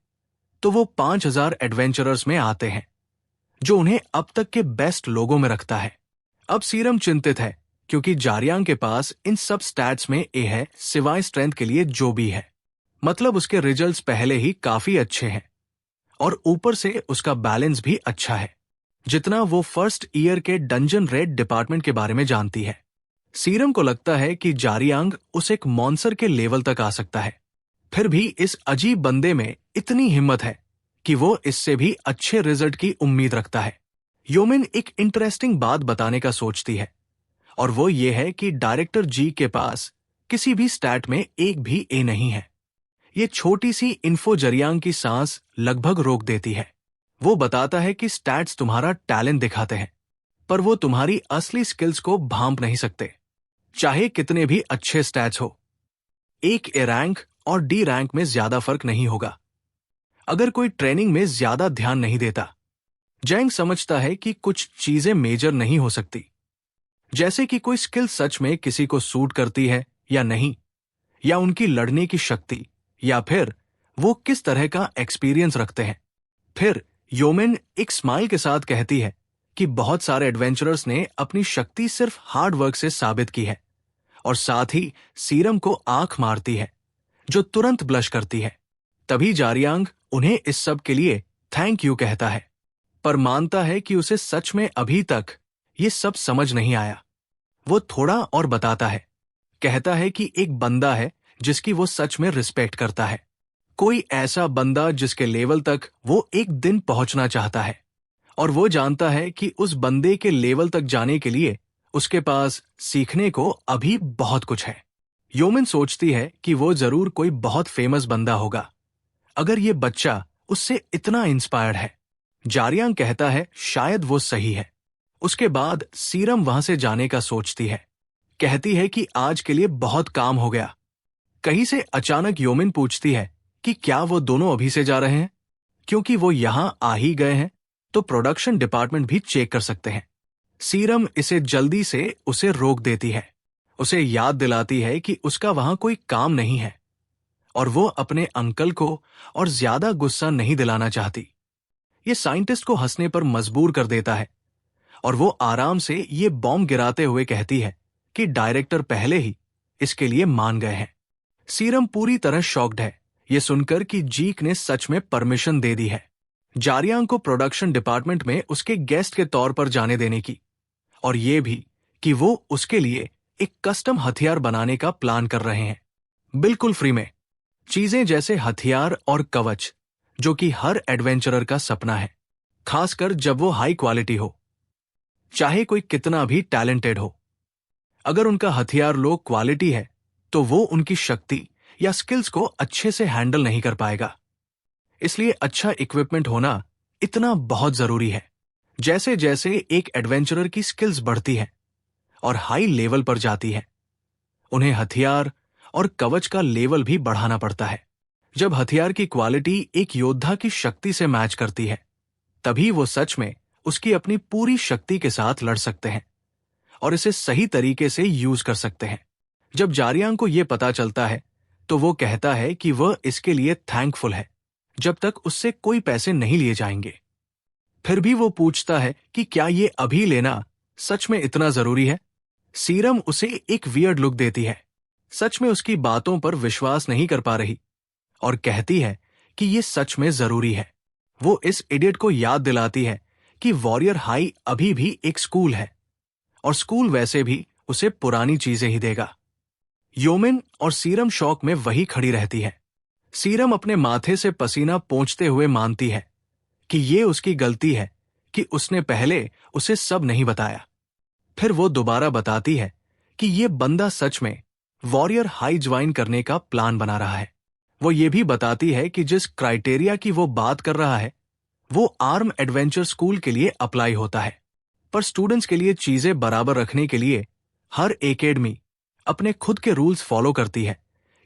तो वो 5,000 एडवेंचरर्स में आते हैं, जो उन्हें अब तक के बेस्ट लोगों में रखता है। अब सीरम चिंतित है क्योंकि जारियांग के पास इन सब स्टैट्स में ए है, सिवाय स्ट्रेंथ के लिए जो भी है। मतलब उसके रिजल्ट्स पहले ही काफी अच्छे हैं और ऊपर से उसका बैलेंस भी अच्छा है, जितना वो फर्स्ट ईयर के डंजन रेड डिपार्टमेंट के बारे में जानती है। सीरम को लगता है कि जारियांग उस एक मॉन्स्टर के लेवल तक आ सकता है। फिर भी इस अजीब बंदे में इतनी हिम्मत है कि वो इससे भी अच्छे रिजल्ट की उम्मीद रखता है। योमिन एक इंटरेस्टिंग बात बताने का सोचती है और वो ये है कि डायरेक्टर जी के पास किसी भी स्टैट में एक भी ए नहीं है। ये छोटी सी इन्फो जारियांग की सांस लगभग रोक देती है। वो बताता है कि स्टैट्स तुम्हारा टैलेंट दिखाते हैं, पर वो तुम्हारी असली स्किल्स को भांप नहीं सकते, चाहे कितने भी अच्छे स्टैट्स हो। एक ए रैंक और डी रैंक में ज्यादा फर्क नहीं होगा अगर कोई ट्रेनिंग में ज्यादा ध्यान नहीं देता। जैंग समझता है कि कुछ चीजें मेजर नहीं हो सकती, जैसे कि कोई स्किल सच में किसी को सूट करती है या नहीं, या उनकी लड़ने की शक्ति, या फिर वो किस तरह का एक्सपीरियंस रखते हैं। फिर योमिन एक स्माइल के साथ कहती है कि बहुत सारे एडवेंचरर्स ने अपनी शक्ति सिर्फ हार्ड वर्क से साबित की है, और साथ ही सीरम को आंख मारती है, जो तुरंत ब्लश करती है। तभी जारियांग उन्हें इस सब के लिए थैंक यू कहता है, पर मानता है कि उसे सच में अभी तक ये सब समझ नहीं आया। वो थोड़ा और बताता है, कहता है कि एक बंदा है जिसकी वो सच में रिस्पेक्ट करता है, कोई ऐसा बंदा जिसके लेवल तक वो एक दिन पहुंचना चाहता है, और वो जानता है कि उस बंदे के लेवल तक जाने के लिए उसके पास सीखने को अभी बहुत कुछ है। योमिन सोचती है कि वो जरूर कोई बहुत फेमस बंदा होगा अगर ये बच्चा उससे इतना इंस्पायर्ड है। जारियांग कहता है शायद वो सही है। उसके बाद सीरम वहां से जाने का सोचती है, कहती है कि आज के लिए बहुत काम हो गया। कहीं से अचानक योमिन पूछती है कि क्या वो दोनों अभी से जा रहे हैं, क्योंकि वो यहां आ ही गए हैं तो प्रोडक्शन डिपार्टमेंट भी चेक कर सकते हैं। सीरम इसे जल्दी से उसे रोक देती है, उसे याद दिलाती है कि उसका वहां कोई काम नहीं है और वो अपने अंकल को और ज्यादा गुस्सा नहीं दिलाना चाहती। ये साइंटिस्ट को हंसने पर मजबूर कर देता है और वो आराम से ये बॉम्ब गिराते हुए कहती है कि डायरेक्टर पहले ही इसके लिए मान गए हैं। सीरम पूरी तरह शॉक्ड है ये सुनकर कि जीक ने सच में परमिशन दे दी है जारियांग को प्रोडक्शन डिपार्टमेंट में उसके गेस्ट के तौर पर जाने देने की, और ये भी कि वो उसके लिए एक कस्टम हथियार बनाने का प्लान कर रहे हैं, बिल्कुल फ्री में। चीजें जैसे हथियार और कवच, जो कि हर एडवेंचरर का सपना है, खासकर जब वो हाई क्वालिटी हो, चाहे कोई कितना भी टैलेंटेड हो। अगर उनका हथियार लो क्वालिटी है तो वो उनकी शक्ति या स्किल्स को अच्छे से हैंडल नहीं कर पाएगा। इसलिए अच्छा इक्विपमेंट होना इतना बहुत जरूरी है। जैसे जैसे एक एडवेंचरर की स्किल्स बढ़ती है और हाई लेवल पर जाती है, उन्हें हथियार और कवच का लेवल भी बढ़ाना पड़ता है। जब हथियार की क्वालिटी एक योद्धा की शक्ति से मैच करती है, तभी वो सच में उसकी अपनी पूरी शक्ति के साथ लड़ सकते हैं और इसे सही तरीके से यूज कर सकते हैं। जब जारियांग को यह पता चलता है तो वो कहता है कि वह इसके लिए थैंकफुल है जब तक उससे कोई पैसे नहीं लिए जाएंगे। फिर भी वो पूछता है कि क्या ये अभी लेना सच में इतना जरूरी है। सीरम उसे एक वियर्ड लुक देती है, सच में उसकी बातों पर विश्वास नहीं कर पा रही, और कहती है कि ये सच में जरूरी है। वो इस इडियट को याद दिलाती है कि वॉरियर हाई अभी भी एक स्कूल है और स्कूल वैसे भी उसे पुरानी चीजें ही देगा। योमिन और सीरम शौक में वही खड़ी रहती है। सीरम अपने माथे से पसीना पोंछते हुए मानती है कि ये उसकी गलती है कि उसने पहले उसे सब नहीं बताया। फिर वो दोबारा बताती है कि ये बंदा सच में वॉरियर हाई ज्वाइन करने का प्लान बना रहा है। वो ये भी बताती है कि जिस क्राइटेरिया की वो बात कर रहा है वो आर्म एडवेंचर स्कूल के लिए अप्लाई होता है, पर स्टूडेंट्स के लिए चीजें बराबर रखने के लिए हर एकेडमी अपने खुद के रूल्स फॉलो करती है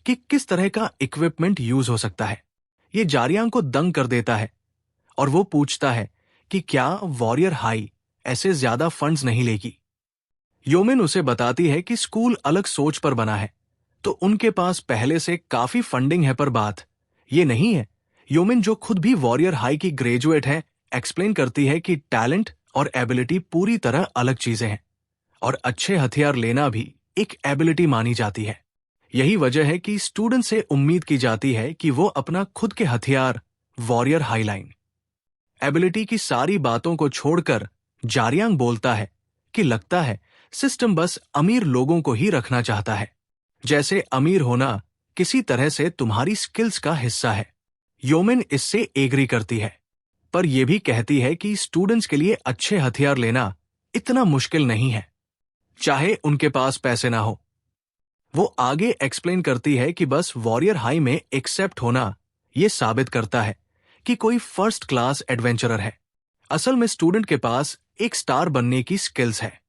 कि किस तरह का इक्विपमेंट यूज हो सकता है। ये जारियांग को दंग कर देता है और वो पूछता है कि क्या वॉरियर हाई ऐसे ज्यादा फंड्स नहीं लेगी। योमिन उसे बताती है कि स्कूल अलग सोच पर बना है, तो उनके पास पहले से काफी फंडिंग है, पर बात ये नहीं है। योमिन, जो खुद भी वॉरियर हाई की ग्रेजुएट है, एक्सप्लेन करती है कि टैलेंट और एबिलिटी पूरी तरह अलग चीजें हैं, और अच्छे हथियार लेना भी एक एबिलिटी मानी जाती है। यही वजह है कि स्टूडेंट से उम्मीद की जाती है कि वो अपना खुद के हथियार वॉरियर हाईलाइन एबिलिटी की सारी बातों को छोड़कर जारियांग बोलता है कि लगता है सिस्टम बस अमीर लोगों को ही रखना चाहता है, जैसे अमीर होना किसी तरह से तुम्हारी स्किल्स का हिस्सा है। योमिन इससे एग्री करती है, पर यह भी कहती है कि स्टूडेंट्स के लिए अच्छे हथियार लेना इतना मुश्किल नहीं है, चाहे उनके पास पैसे ना हो। वो आगे एक्सप्लेन करती है कि बस वॉरियर हाई में एक्सेप्ट होना यह साबित करता है कि कोई फर्स्ट क्लास एडवेंचरर है। असल में स्टूडेंट के पास एक स्टार बनने की स्किल्स है,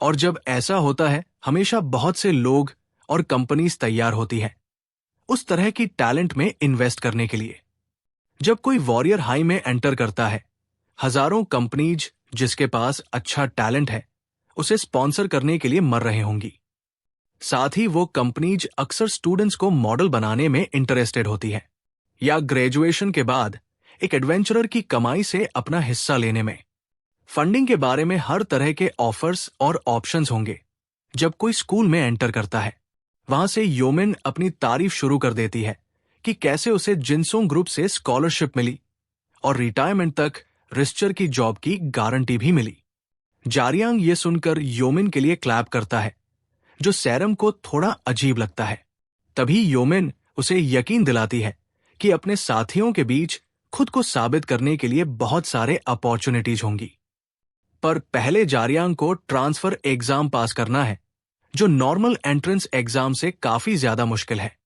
और जब ऐसा होता है हमेशा बहुत से लोग और कंपनीज तैयार होती हैं उस तरह की टैलेंट में इन्वेस्ट करने के लिए। जब कोई वॉरियर हाई में एंटर करता है, हजारों कंपनीज जिसके पास अच्छा टैलेंट है उसे स्पॉन्सर करने के लिए मर रहे होंगी। साथ ही वो कंपनीज अक्सर स्टूडेंट्स को मॉडल बनाने में इंटरेस्टेड होती है, या ग्रेजुएशन के बाद एक एडवेंचरर की कमाई से अपना हिस्सा लेने में। फंडिंग के बारे में हर तरह के ऑफर्स और ऑप्शंस होंगे। जब कोई स्कूल में एंटर करता है, वहां से योमिन अपनी तारीफ शुरू कर देती है कि कैसे उसे जिनसोंग ग्रुप से स्कॉलरशिप मिली और रिटायरमेंट तक रिस्चर की जॉब की गारंटी भी मिली। जारियांग ये सुनकर योमिन के लिए क्लैप करता है, जो सैरम को थोड़ा अजीब लगता है। तभी योमिन उसे यकीन दिलाती है कि अपने साथियों के बीच खुद को साबित करने के लिए बहुत सारे अपॉर्चुनिटीज होंगी। पर पहले जारियांग को ट्रांसफर एग्जाम पास करना है, जो नॉर्मल एंट्रेंस एग्जाम से काफी ज्यादा मुश्किल है।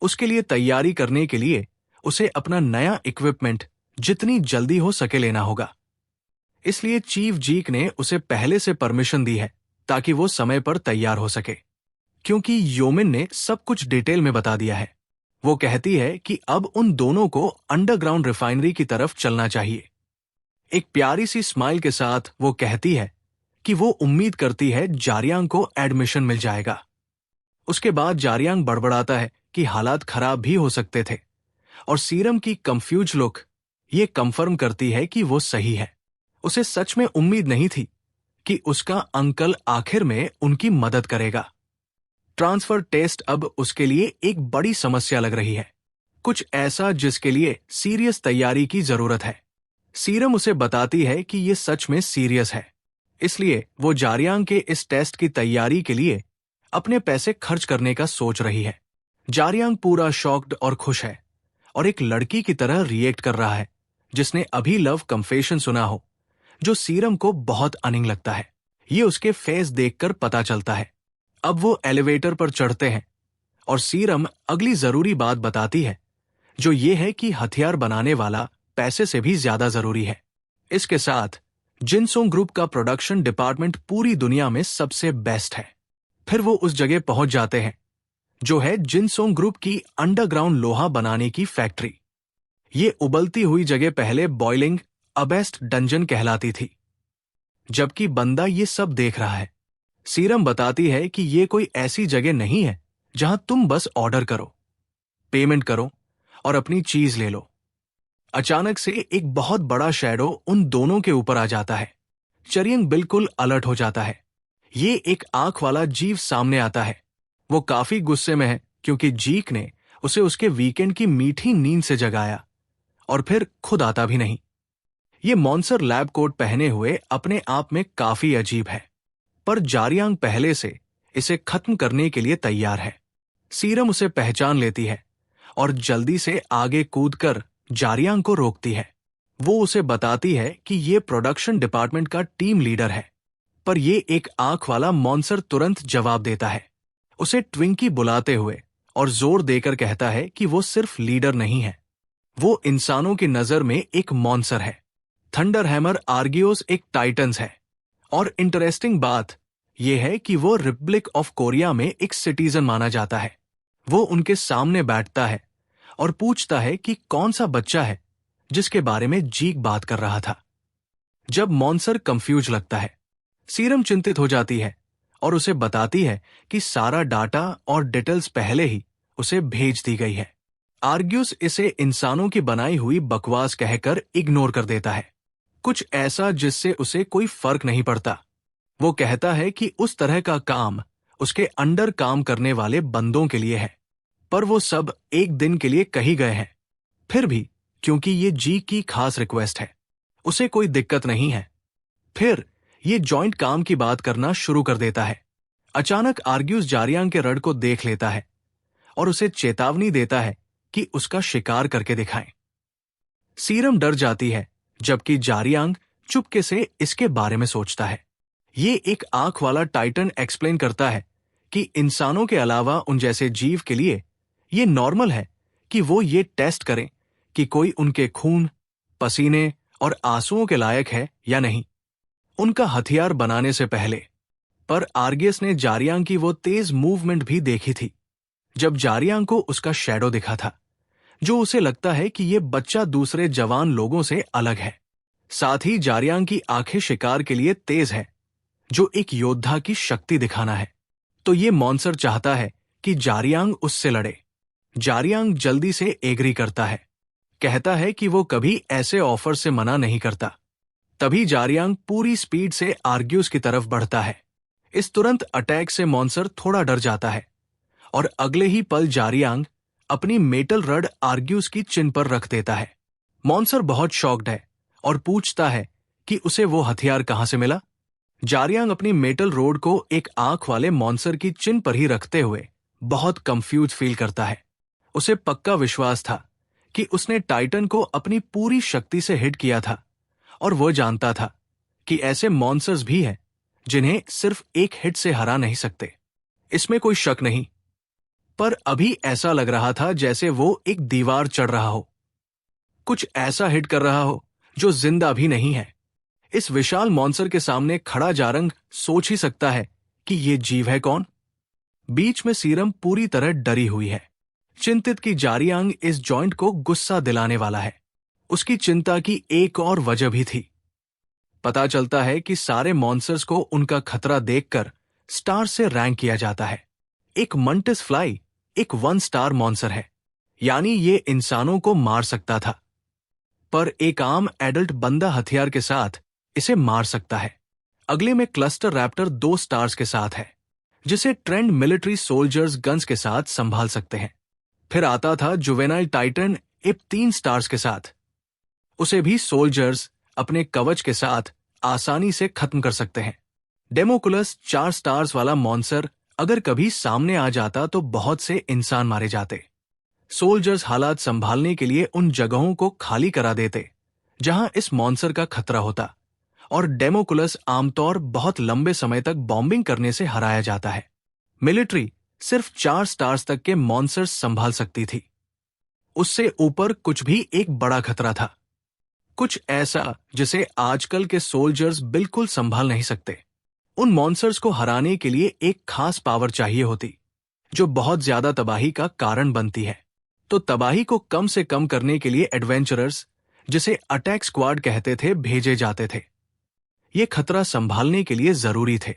उसके लिए तैयारी करने के लिए उसे अपना नया इक्विपमेंट जितनी जल्दी हो सके लेना होगा। इसलिए चीफ जीक ने उसे पहले से परमिशन दी है ताकि वो समय पर तैयार हो सके, क्योंकि योमिन ने सब कुछ डिटेल में बता दिया है। वो कहती है कि अब उन दोनों को अंडरग्राउंड रिफाइनरी की तरफ चलना चाहिए। एक प्यारी सी स्माइल के साथ वो कहती है कि वो उम्मीद करती है जारियांग को एडमिशन मिल जाएगा। उसके बाद जारियांग बड़बड़ाता है कि हालात खराब भी हो सकते थे, और सीरम की कंफ्यूज लुक ये कंफर्म करती है कि वो सही है। उसे सच में उम्मीद नहीं थी कि उसका अंकल आखिर में उनकी मदद करेगा। ट्रांसफर टेस्ट अब उसके लिए एक बड़ी समस्या लग रही है, कुछ ऐसा जिसके लिए सीरियस तैयारी की जरूरत है। सीरम उसे बताती है कि ये सच में सीरियस है, इसलिए वो जारियांग के इस टेस्ट की तैयारी के लिए अपने पैसे खर्च करने का सोच रही है। जारियांग पूरा शॉक्ड और खुश है, और एक लड़की की तरह रिएक्ट कर रहा है जिसने अभी लव कन्फेशन सुना हो, जो सीरम को बहुत अनिंग लगता है। ये उसके फेस देखकर पता चलता है। अब वो एलिवेटर पर चढ़ते हैं, और सीरम अगली जरूरी बात बताती है, जो ये है कि हथियार बनाने वाला पैसे से भी ज्यादा जरूरी है। इसके साथ जिनसोंग ग्रुप का प्रोडक्शन डिपार्टमेंट पूरी दुनिया में सबसे बेस्ट है। फिर वो उस जगह पहुंच जाते हैं जो है जिनसोंग ग्रुप की अंडरग्राउंड लोहा बनाने की फैक्ट्री। ये उबलती हुई जगह पहले बॉइलिंग अबेस्ट डंजन कहलाती थी, जबकि बंदा ये सब देख रहा है। सीरम बताती है कि ये कोई ऐसी जगह नहीं है जहां तुम बस ऑर्डर करो, पेमेंट करो और अपनी चीज ले लो। अचानक से एक बहुत बड़ा शैडो उन दोनों के ऊपर आ जाता है। चरियंग बिल्कुल अलर्ट हो जाता है। ये एक आंख वाला जीव सामने आता है। वो काफी गुस्से में है क्योंकि जीक ने उसे उसके वीकेंड की मीठी नींद से जगाया और फिर खुद आता भी नहीं। ये मॉन्सर लैब कोट पहने हुए अपने आप में काफी अजीब है, पर जारियांग पहले से इसे खत्म करने के लिए तैयार है। सीरम उसे पहचान लेती है और जल्दी से आगे कूदकर जारियांग को रोकती है। वो उसे बताती है कि ये प्रोडक्शन डिपार्टमेंट का टीम लीडर है, पर ये एक आंख वाला मॉन्सर तुरंत जवाब देता है, उसे ट्विंकी बुलाते हुए, और जोर देकर कहता है कि वो सिर्फ लीडर नहीं है, वो इंसानों की नजर में एक मॉन्सर है। थंडर हैमर आर्गियोस एक टाइटन्स है, और इंटरेस्टिंग बात यह है कि वो रिपब्लिक ऑफ कोरिया में एक सिटीजन माना जाता है। वो उनके सामने बैठता है और पूछता है कि कौन सा बच्चा है जिसके बारे में जीक बात कर रहा था। जब मॉन्सर कंफ्यूज लगता है सीरम चिंतित हो जाती है और उसे बताती है कि सारा डाटा और डिटेल्स पहले ही उसे भेज दी गई है। आर्ग्यूस इसे इंसानों की बनाई हुई बकवास कहकर इग्नोर कर देता है, कुछ ऐसा जिससे उसे कोई फर्क नहीं पड़ता। वो कहता है कि उस तरह का काम उसके अंडर काम करने वाले बंदों के लिए है, पर वो सब एक दिन के लिए कही गए हैं। फिर भी क्योंकि ये जी की खास रिक्वेस्ट है, उसे कोई दिक्कत नहीं है। फिर ये जॉइंट काम की बात करना शुरू कर देता है। अचानक आर्ग्यूस जारियांग के रड को देख लेता है और उसे चेतावनी देता है कि उसका शिकार करके दिखाएं। सीरम डर जाती है, जबकि जारियांग चुपके से इसके बारे में सोचता है। ये एक आंख वाला टाइटन एक्सप्लेन करता है कि इंसानों के अलावा उन जैसे जीव के लिए ये नॉर्मल है कि वो ये टेस्ट करें कि कोई उनके खून, पसीने और आंसुओं के लायक है या नहीं, उनका हथियार बनाने से पहले। पर आर्गियस ने जारियांग की वो तेज मूवमेंट भी देखी थी जब जारियांग को उसका शैडो दिखा था, जो उसे लगता है कि ये बच्चा दूसरे जवान लोगों से अलग है। साथ ही जारियांग की आंखें शिकार के लिए तेज है, जो एक योद्धा की शक्ति दिखाना है। तो ये मॉन्स्टर चाहता है कि जारियांग उससे लड़े। जारियांग जल्दी से एग्री करता है, कहता है कि वो कभी ऐसे ऑफर से मना नहीं करता। तभी जारियांग पूरी स्पीड से आर्ग्यूस की तरफ बढ़ता है। इस तुरंत अटैक से मॉन्स्टर थोड़ा डर जाता है और अगले ही पल जारियांग अपनी मेटल रड आर्ग्यूस की चिन पर रख देता है। मॉन्स्टर बहुत शॉक्ड है और पूछता है कि उसे वो हथियार कहां से मिला। जारियांग अपनी मेटल रोड को एक आंख वाले मॉन्स्टर की चिन पर ही रखते हुए बहुत कंफ्यूज फील करता है। उसे पक्का विश्वास था कि उसने टाइटन को अपनी पूरी शक्ति से हिट किया था और वो जानता था कि ऐसे मॉन्स्टर्स भी हैं जिन्हें सिर्फ एक हिट से हरा नहीं सकते, इसमें कोई शक नहीं। पर अभी ऐसा लग रहा था जैसे वो एक दीवार चढ़ रहा हो, कुछ ऐसा हिट कर रहा हो जो जिंदा भी नहीं है। इस विशाल मॉन्स्टर के सामने खड़ा जारंग सोच ही सकता है कि ये जीव है कौन। बीच में सीरम पूरी तरह डरी हुई है, चिंतित कि जारियांग इस जॉइंट को गुस्सा दिलाने वाला है। उसकी चिंता की एक और वजह भी थी। पता चलता है कि सारे मॉन्स्टर्स को उनका खतरा देखकर स्टार से रैंक किया जाता है। एक मंटिस फ्लाई एक 1 स्टार मॉन्स्टर है, यानी ये इंसानों को मार सकता था, पर एक आम एडल्ट बंदा हथियार के साथ इसे मार सकता है। अगले में क्लस्टर रैप्टर 2 स्टार्स के साथ है, जिसे ट्रेंड मिलिट्री सोल्जर्स गन्स के साथ संभाल सकते हैं। फिर आता था जुवेनाइल टाइटन इप 3 स्टार्स के साथ, उसे भी सोल्जर्स अपने कवच के साथ आसानी से खत्म कर सकते हैं। डेमोकुलस 4 स्टार्स वाला मॉन्स्टर अगर कभी सामने आ जाता तो बहुत से इंसान मारे जाते। सोल्जर्स हालात संभालने के लिए उन जगहों को खाली करा देते जहां इस मॉन्स्टर का खतरा होता, और डेमोकुलस आमतौर बहुत लंबे समय तक बॉम्बिंग करने से हराया जाता है। मिलिट्री सिर्फ 4 स्टार्स तक के मॉन्स्टर्स संभाल सकती थी, उससे ऊपर कुछ भी एक बड़ा खतरा था, कुछ ऐसा जिसे आजकल के सोल्जर्स बिल्कुल संभाल नहीं सकते। उन मॉन्स्टर्स को हराने के लिए एक खास पावर चाहिए होती, जो बहुत ज्यादा तबाही का कारण बनती है। तो तबाही को कम से कम करने के लिए एडवेंचरर्स, जिसे अटैक स्क्वाड कहते थे, भेजे जाते थे। ये खतरा संभालने के लिए जरूरी थे।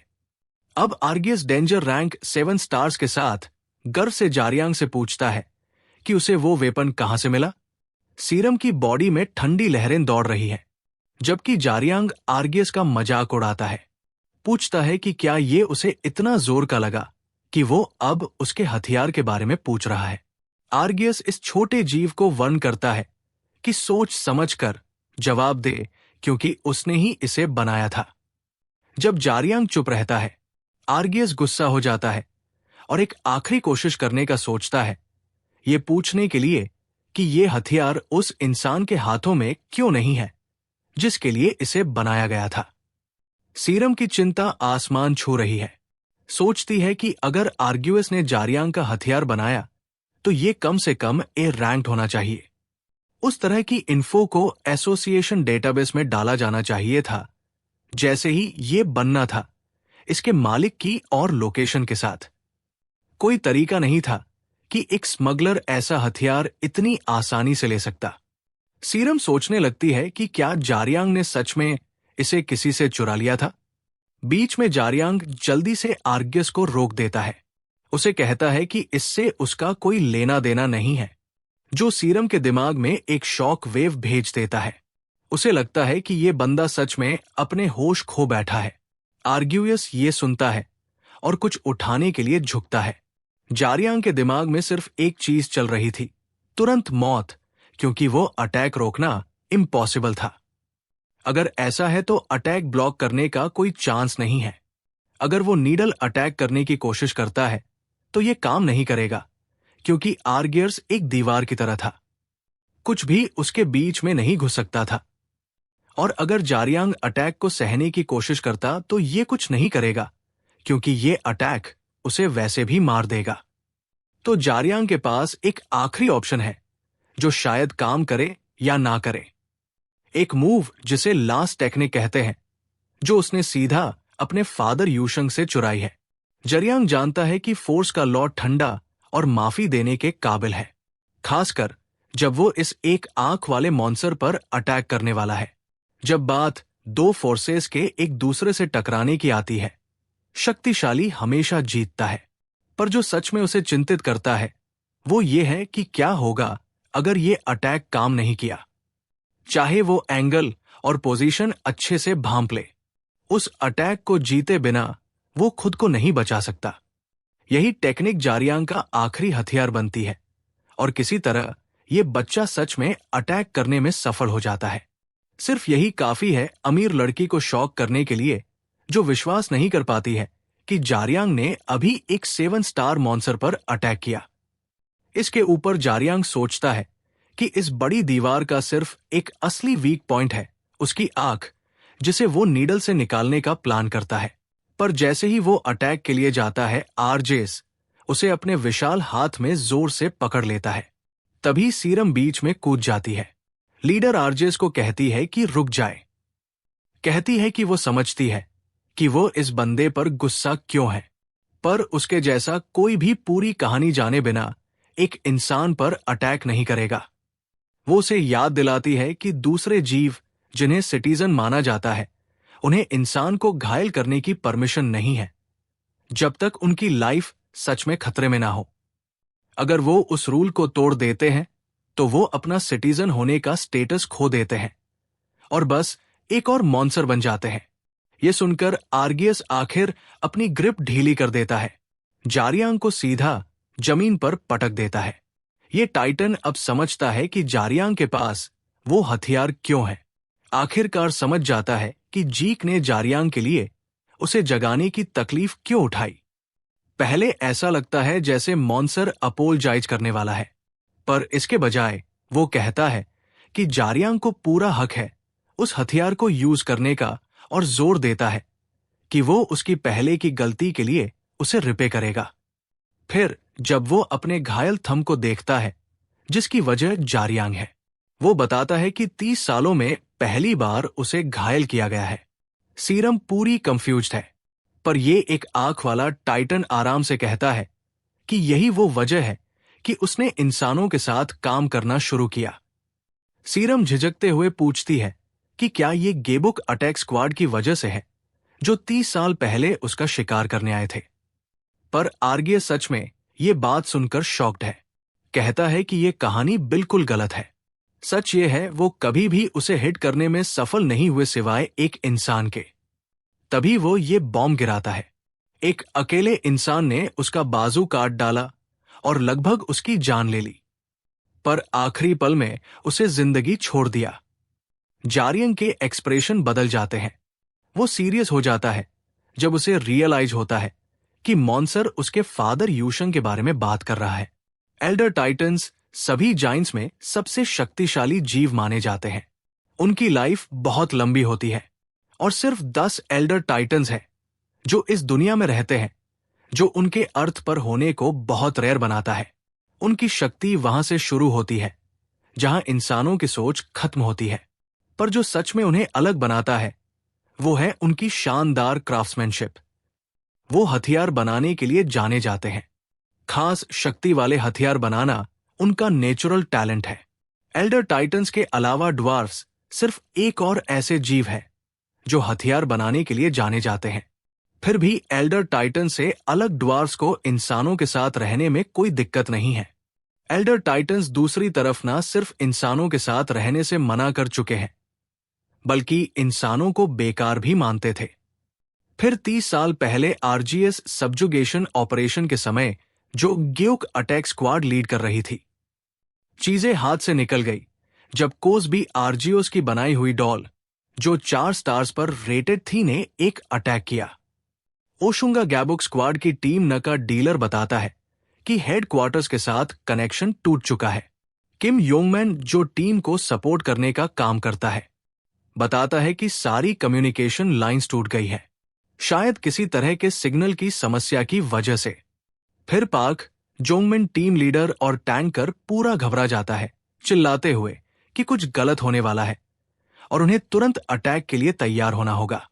अब आर्गियस डेंजर रैंक 7 स्टार्स के साथ गर्व से जारियांग से पूछता है कि उसे वो वेपन कहां से मिला। सीरम की बॉडी में ठंडी लहरें दौड़ रही हैं, जबकि जारियांग आर्गियस का मजाक उड़ाता है, पूछता है कि क्या ये उसे इतना जोर का लगा कि वो अब उसके हथियार के बारे में पूछ रहा है। आर्गियस इस छोटे जीव को वर्ण करता है कि सोच समझकर जवाब दे, क्योंकि उसने ही इसे बनाया था। जब जारियांग चुप रहता है, आर्गियस गुस्सा हो जाता है और एक आखिरी कोशिश करने का सोचता है, ये पूछने के लिए कि ये हथियार उस इंसान के हाथों में क्यों नहीं है जिसके लिए इसे बनाया गया था। सीरम की चिंता आसमान छू रही है, सोचती है कि अगर आर्ग्यूस ने जारियांग का हथियार बनाया तो ये कम से कम ए रैंक्ड होना चाहिए। उस तरह की इन्फो को एसोसिएशन डेटाबेस में डाला जाना चाहिए था, जैसे ही ये बनना था इसके मालिक की और लोकेशन के साथ। कोई तरीका नहीं था कि एक स्मगलर ऐसा हथियार इतनी आसानी से ले सकता। सीरम सोचने लगती है कि क्या जारियांग ने सच में इसे किसी से चुरा लिया था। बीच में जारियांग जल्दी से आर्गियस को रोक देता है। उसे कहता है कि इससे उसका कोई लेना देना नहीं है, जो सीरम के दिमाग में एक शॉक वेव भेज देता है। उसे लगता है कि ये बंदा सच में अपने होश खो बैठा है। आर्गियस ये सुनता है और कुछ उठाने के लिए झुकता है। जारियांग के दिमाग में सिर्फ एक चीज चल रही थी, तुरंत मौत, क्योंकि वो अटैक रोकना इम्पॉसिबल था। अगर ऐसा है तो अटैक ब्लॉक करने का कोई चांस नहीं है। अगर वो नीडल अटैक करने की कोशिश करता है तो ये काम नहीं करेगा, क्योंकि आर्गियस एक दीवार की तरह था, कुछ भी उसके बीच में नहीं घुस सकता था। और अगर जारियांग अटैक को सहने की कोशिश करता तो ये कुछ नहीं करेगा, क्योंकि ये अटैक उसे वैसे भी मार देगा। तो जारियांग के पास एक आखिरी ऑप्शन है, जो शायद काम करे या ना करे। एक मूव जिसे लास्ट टेक्निक कहते हैं, जो उसने सीधा अपने फादर यूशंग से चुराई है। जारियांग जानता है कि फोर्स का लॉ ठंडा और माफी देने के काबिल है, खासकर जब वो इस एक आंख वाले मॉन्स्टर पर अटैक करने वाला है। जब बात दो फोर्सेस के एक दूसरे से टकराने की आती है, शक्तिशाली हमेशा जीतता है। पर जो सच में उसे चिंतित करता है वो ये है कि क्या होगा अगर ये अटैक काम नहीं किया। चाहे वो एंगल और पोजीशन अच्छे से भांप ले, उस अटैक को जीते बिना वो खुद को नहीं बचा सकता। यही टेक्निक जारियांग का आखिरी हथियार बनती है, और किसी तरह ये बच्चा सच में अटैक करने में सफल हो जाता है। सिर्फ यही काफी है अमीर लड़की को शॉक करने के लिए, जो विश्वास नहीं कर पाती है कि जारियांग ने अभी एक 7 स्टार मॉन्स्टर पर अटैक किया। इसके ऊपर जारियांग सोचता है कि इस बड़ी दीवार का सिर्फ एक असली वीक पॉइंट है, उसकी आंख, जिसे वो नीडल से निकालने का प्लान करता है। पर जैसे ही वो अटैक के लिए जाता है, आर्जेस उसे अपने विशाल हाथ में जोर से पकड़ लेता है। तभी सीरम बीच में कूद जाती है। लीडर आर्जेस को कहती है कि रुक जाए। कहती है कि वो समझती है कि वो इस बंदे पर गुस्सा क्यों है, पर उसके जैसा कोई भी पूरी कहानी जाने बिना एक इंसान पर अटैक नहीं करेगा। वो उसे याद दिलाती है कि दूसरे जीव जिन्हें सिटीजन माना जाता है, उन्हें इंसान को घायल करने की परमिशन नहीं है, जब तक उनकी लाइफ सच में खतरे में ना हो। अगर वो उस रूल को तोड़ देते हैं तो वो अपना सिटीजन होने का स्टेटस खो देते हैं और बस एक और मॉन्स्टर बन जाते हैं। ये सुनकर आर्गियस आखिर अपनी ग्रिप ढीली कर देता है, जारियांग को सीधा जमीन पर पटक देता है। ये टाइटन अब समझता है कि जारियांग के पास वो हथियार क्यों है। आखिरकार समझ जाता है कि जीक ने जारियांग के लिए उसे जगाने की तकलीफ क्यों उठाई। पहले ऐसा लगता है जैसे मॉन्स्टर अपोलजाइज करने वाला है, पर इसके बजाय वो कहता है कि जारियांग को पूरा हक है उस हथियार को यूज करने का, और जोर देता है कि वो उसकी पहले की गलती के लिए उसे रिपे करेगा। फिर जब वो अपने घायल थंब को देखता है, जिसकी वजह जारियांग है, वो बताता है कि 30 सालों में पहली बार उसे घायल किया गया है। सीरम पूरी कंफ्यूज्ड है, पर ये एक आंख वाला टाइटन आराम से कहता है कि यही वो वजह है कि उसने इंसानों के साथ काम करना शुरू किया। सीरम झिझकते हुए पूछती है कि क्या ये गेबुक अटैक स्क्वाड की वजह से है, जो 30 साल पहले उसका शिकार करने आए थे। पर आर्गियस सच में ये बात सुनकर शॉक्ड है। कहता है कि ये कहानी बिल्कुल गलत है। सच ये है वो कभी भी उसे हिट करने में सफल नहीं हुए सिवाय एक इंसान के। तभी वो ये बॉम्ब गिराता है। एक अकेले इंसान ने उसका बाजू काट डाला और लगभग उसकी जान ले ली, पर आखिरी पल में उसे जिंदगी छोड़ दिया। जारियांग के एक्सप्रेशन बदल जाते हैं। वो सीरियस हो जाता है जब उसे रियलाइज होता है कि मॉन्स्टर उसके फादर यूशंग के बारे में बात कर रहा है। एल्डर टाइटन्स सभी जाइंट्स में सबसे शक्तिशाली जीव माने जाते हैं। उनकी लाइफ बहुत लंबी होती है और सिर्फ 10 एल्डर टाइटन्स हैं जो इस दुनिया में रहते हैं, जो उनके अर्थ पर होने को बहुत रेयर बनाता है। उनकी शक्ति वहां से शुरू होती है जहां इंसानों की सोच खत्म होती है, पर जो सच में उन्हें अलग बनाता है वो है उनकी शानदार क्राफ्ट्समैनशिप। वो हथियार बनाने के लिए जाने जाते हैं। खास शक्ति वाले हथियार बनाना उनका नेचुरल टैलेंट है। एल्डर टाइटन्स के अलावा ड्वार्फ्स सिर्फ एक और ऐसे जीव है जो हथियार बनाने के लिए जाने जाते हैं। फिर भी एल्डर टाइटन से अलग ड्वार्फ्स को इंसानों के साथ रहने में कोई दिक्कत नहीं है। एल्डर टाइटन्स दूसरी तरफ ना सिर्फ इंसानों के साथ रहने से मना कर चुके हैं, बल्कि इंसानों को बेकार भी मानते थे। फिर 30 साल पहले आरजीएस सबजुगेशन ऑपरेशन के समय जो ग्यूक अटैक स्क्वाड लीड कर रही थी, चीजें हाथ से निकल गई जब कोसबी आरजीओस की बनाई हुई डॉल, जो 4 स्टार्स पर रेटेड थी, ने एक अटैक किया। ओशुंगा गैबुक स्क्वाड की टीम न का डीलर बताता है कि हेडक्वार्टर्स के साथ कनेक्शन टूट चुका है। किम योंगमैन, जो टीम को सपोर्ट करने का काम करता है, बताता है कि सारी कम्युनिकेशन लाइंस टूट गई है, शायद किसी तरह के सिग्नल की समस्या की वजह से। फिर पाक जोंगमिन टीम लीडर और टैंकर पूरा घबरा जाता है, चिल्लाते हुए कि कुछ गलत होने वाला है और उन्हें तुरंत अटैक के लिए तैयार होना होगा।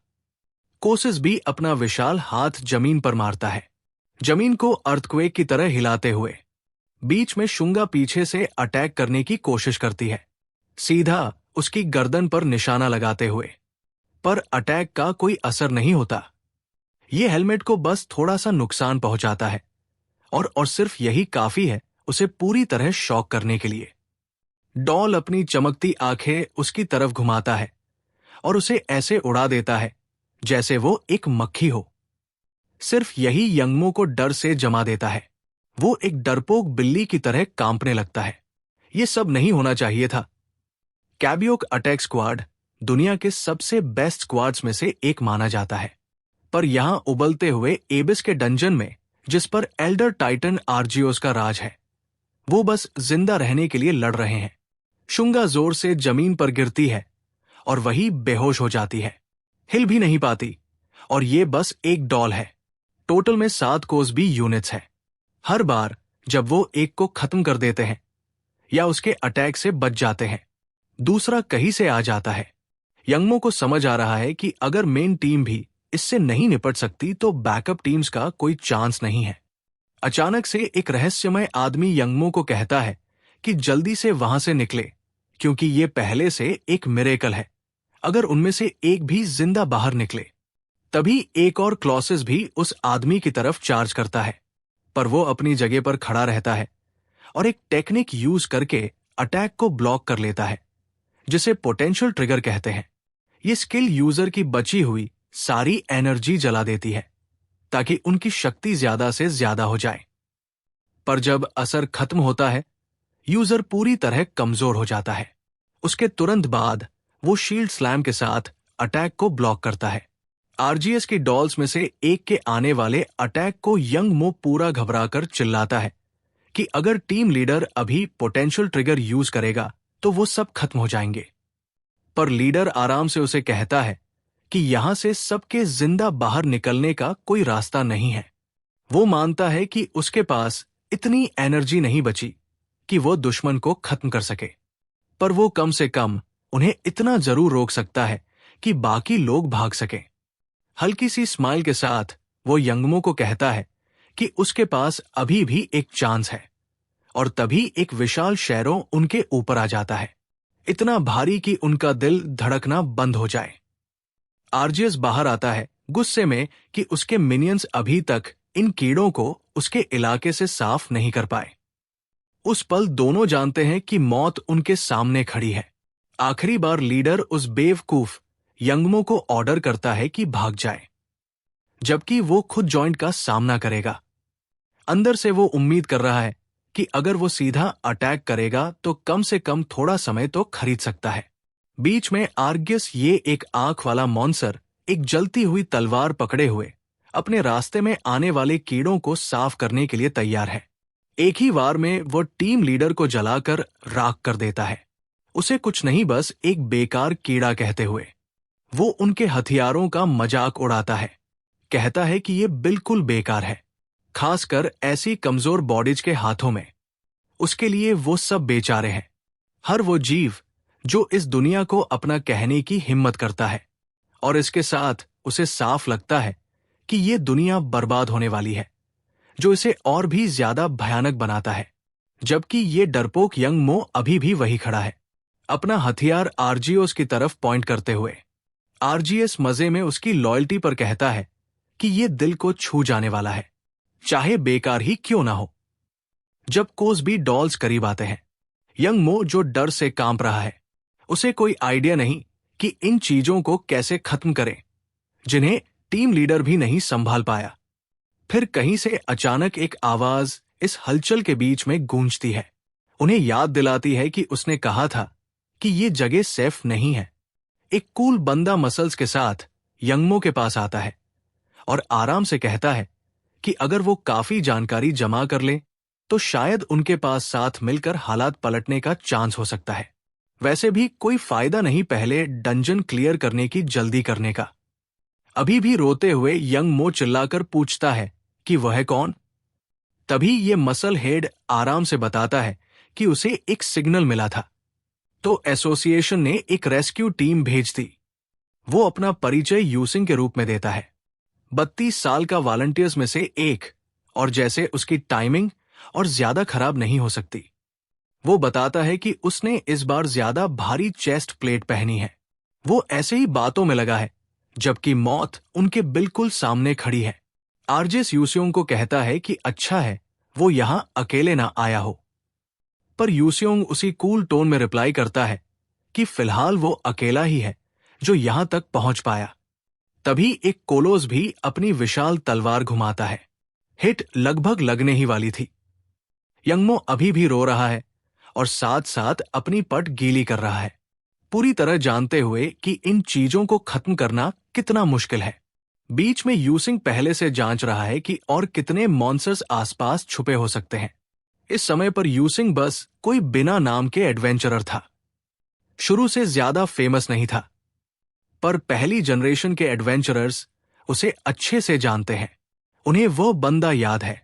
कोसिस भी अपना विशाल हाथ जमीन पर मारता है, जमीन को अर्थक्वेक की तरह हिलाते हुए। बीच में शुंगा पीछे से अटैक करने की कोशिश करती है, सीधा उसकी गर्दन पर निशाना लगाते हुए, पर अटैक का कोई असर नहीं होता। ये हेलमेट को बस थोड़ा सा नुकसान पहुंचाता है और सिर्फ यही काफी है उसे पूरी तरह शॉक करने के लिए। डॉल अपनी चमकती आंखें उसकी तरफ घुमाता है और उसे ऐसे उड़ा देता है जैसे वो एक मक्खी हो। सिर्फ यही यंगमो को डर से जमा देता है। वो एक डरपोक बिल्ली की तरह कांपने लगता है। ये सब नहीं होना चाहिए था। कैबियोक अटैक स्क्वाड दुनिया के सबसे बेस्ट स्क्वाड्स में से एक माना जाता है, पर यहां उबलते हुए एबिस के डंजन में, जिस पर एल्डर टाइटन आरजीओस का राज है, वो बस जिंदा रहने के लिए लड़ रहे हैं। शुंगा जोर से जमीन पर गिरती है और वही बेहोश हो जाती है, हिल भी नहीं पाती। और ये बस एक डॉल है। टोटल में 7 कोसबी यूनिट्स हैं। हर बार जब वो एक को खत्म कर देते हैं या उसके अटैक से बच जाते हैं, दूसरा कहीं से आ जाता है। यंगमो को समझ आ रहा है कि अगर मेन टीम भी इससे नहीं निपट सकती तो बैकअप टीम्स का कोई चांस नहीं है। अचानक से एक रहस्यमय आदमी यंगमो को कहता है कि जल्दी से वहां से निकले, क्योंकि ये पहले से एक मिरेकल है अगर उनमें से एक भी जिंदा बाहर निकले। तभी एक और क्लॉसेस भी उस आदमी की तरफ चार्ज करता है, पर वो अपनी जगह पर खड़ा रहता है और एक टेक्निक यूज करके अटैक को ब्लॉक कर लेता है, जिसे पोटेंशियल ट्रिगर कहते हैं। ये स्किल यूजर की बची हुई सारी एनर्जी जला देती है ताकि उनकी शक्ति ज्यादा से ज्यादा हो जाए। पर जब असर खत्म होता है, यूजर पूरी तरह कमजोर हो जाता है। उसके तुरंत बाद वो शील्ड स्लैम के साथ अटैक को ब्लॉक करता है। आरजीएस की डॉल्स में से एक के आने वाले अटैक को यंगमो पूरा घबराकर चिल्लाता है कि अगर टीम लीडर अभी पोटेंशियल ट्रिगर यूज करेगा तो वो सब खत्म हो जाएंगे। पर लीडर आराम से उसे कहता है कि यहां से सबके जिंदा बाहर निकलने का कोई रास्ता नहीं है। वो मानता है कि उसके पास इतनी एनर्जी नहीं बची कि वो दुश्मन को खत्म कर सके, पर वो कम से कम उन्हें इतना जरूर रोक सकता है कि बाकी लोग भाग सकें। हल्की सी स्माइल के साथ वो यंगमो को कहता है कि उसके पास अभी भी एक चांस है, और तभी एक विशाल शैरो उनके ऊपर आ जाता है, इतना भारी कि उनका दिल धड़कना बंद हो जाए। आरजीएस बाहर आता है गुस्से में कि उसके मिनियंस अभी तक इन कीड़ों को उसके इलाके से साफ नहीं कर पाए। उस पल दोनों जानते हैं कि मौत उनके सामने खड़ी है। आखिरी बार लीडर उस बेवकूफ यंगमो को ऑर्डर करता है कि भाग जाए, जबकि वो खुद जॉइंट का सामना करेगा। अंदर से वो उम्मीद कर रहा है कि अगर वो सीधा अटैक करेगा तो कम से कम थोड़ा समय तो खरीद सकता है। बीच में आर्गियस, ये एक आंख वाला मॉन्सर, एक जलती हुई तलवार पकड़े हुए अपने रास्ते में आने वाले कीड़ों को साफ करने के लिए तैयार है। एक ही वार में वो टीम लीडर को जलाकर राख कर देता है, उसे कुछ नहीं बस एक बेकार कीड़ा कहते हुए। वो उनके हथियारों का मजाक उड़ाता है, कहता है कि ये बिल्कुल बेकार है, खासकर ऐसी कमजोर बॉडीज के हाथों में। उसके लिए वो सब बेचारे हैं, हर वो जीव जो इस दुनिया को अपना कहने की हिम्मत करता है। और इसके साथ उसे साफ लगता है कि ये दुनिया बर्बाद होने वाली है, जो इसे और भी ज्यादा भयानक बनाता है। जबकि ये डरपोक यंगमो अभी भी वही खड़ा है, अपना हथियार आरजीओस की तरफ पॉइंट करते हुए। आरजीएस मजे में उसकी लॉयल्टी पर कहता है कि ये दिल को छू जाने वाला है, चाहे बेकार ही क्यों ना हो। जब कोस्बी डॉल्स करीब आते हैं, यंग मो जो डर से कांप रहा है, उसे कोई आइडिया नहीं कि इन चीजों को कैसे खत्म करें, जिन्हें टीम लीडर भी नहीं संभाल पाया। फिर कहीं से अचानक एक आवाज इस हलचल के बीच में गूंजती है, उन्हें याद दिलाती है कि उसने कहा था कि ये जगह सेफ नहीं है। एक कूल बंदा मसल्स के साथ यंगमो के पास आता है और आराम से कहता है कि अगर वो काफी जानकारी जमा कर ले तो शायद उनके पास साथ मिलकर हालात पलटने का चांस हो सकता है। वैसे भी कोई फायदा नहीं पहले डंजन क्लियर करने की जल्दी करने का। अभी भी रोते हुए यंग मो चिल्लाकर पूछता है कि वह कौन। तभी ये मसल हेड आराम से बताता है कि उसे एक सिग्नल मिला था, तो एसोसिएशन ने एक रेस्क्यू टीम भेज दी। वो अपना परिचय यूसिंग के रूप में देता है, 32 साल का वॉलंटियर्स में से एक, और जैसे उसकी टाइमिंग और ज्यादा खराब नहीं हो सकती। वो बताता है कि उसने इस बार ज्यादा भारी चेस्ट प्लेट पहनी है। वो ऐसे ही बातों में लगा है जबकि मौत उनके बिल्कुल सामने खड़ी है। आरजेस यूसियोंग को कहता है कि अच्छा है वो यहां अकेले ना आया हो, पर यूसियोंग उसी कूल टोन में रिप्लाई करता है कि फिलहाल वो अकेला ही है जो यहां तक पहुंच पाया। तभी एक कोलोस भी अपनी विशाल तलवार घुमाता है। हिट लगभग लगने ही वाली थी। यंगमो अभी भी रो रहा है और साथ साथ अपनी पट गीली कर रहा है, पूरी तरह जानते हुए कि इन चीजों को खत्म करना कितना मुश्किल है। बीच में यूसिंग पहले से जांच रहा है कि और कितने मॉन्स्टर्स आसपास छुपे हो सकते हैं। इस समय पर यूसिंग बस कोई बिना नाम के एडवेंचरर था। शुरू से ज्यादा फेमस नहीं था, पर पहली जनरेशन के एडवेंचरर्स उसे अच्छे से जानते हैं। उन्हें वो बंदा याद है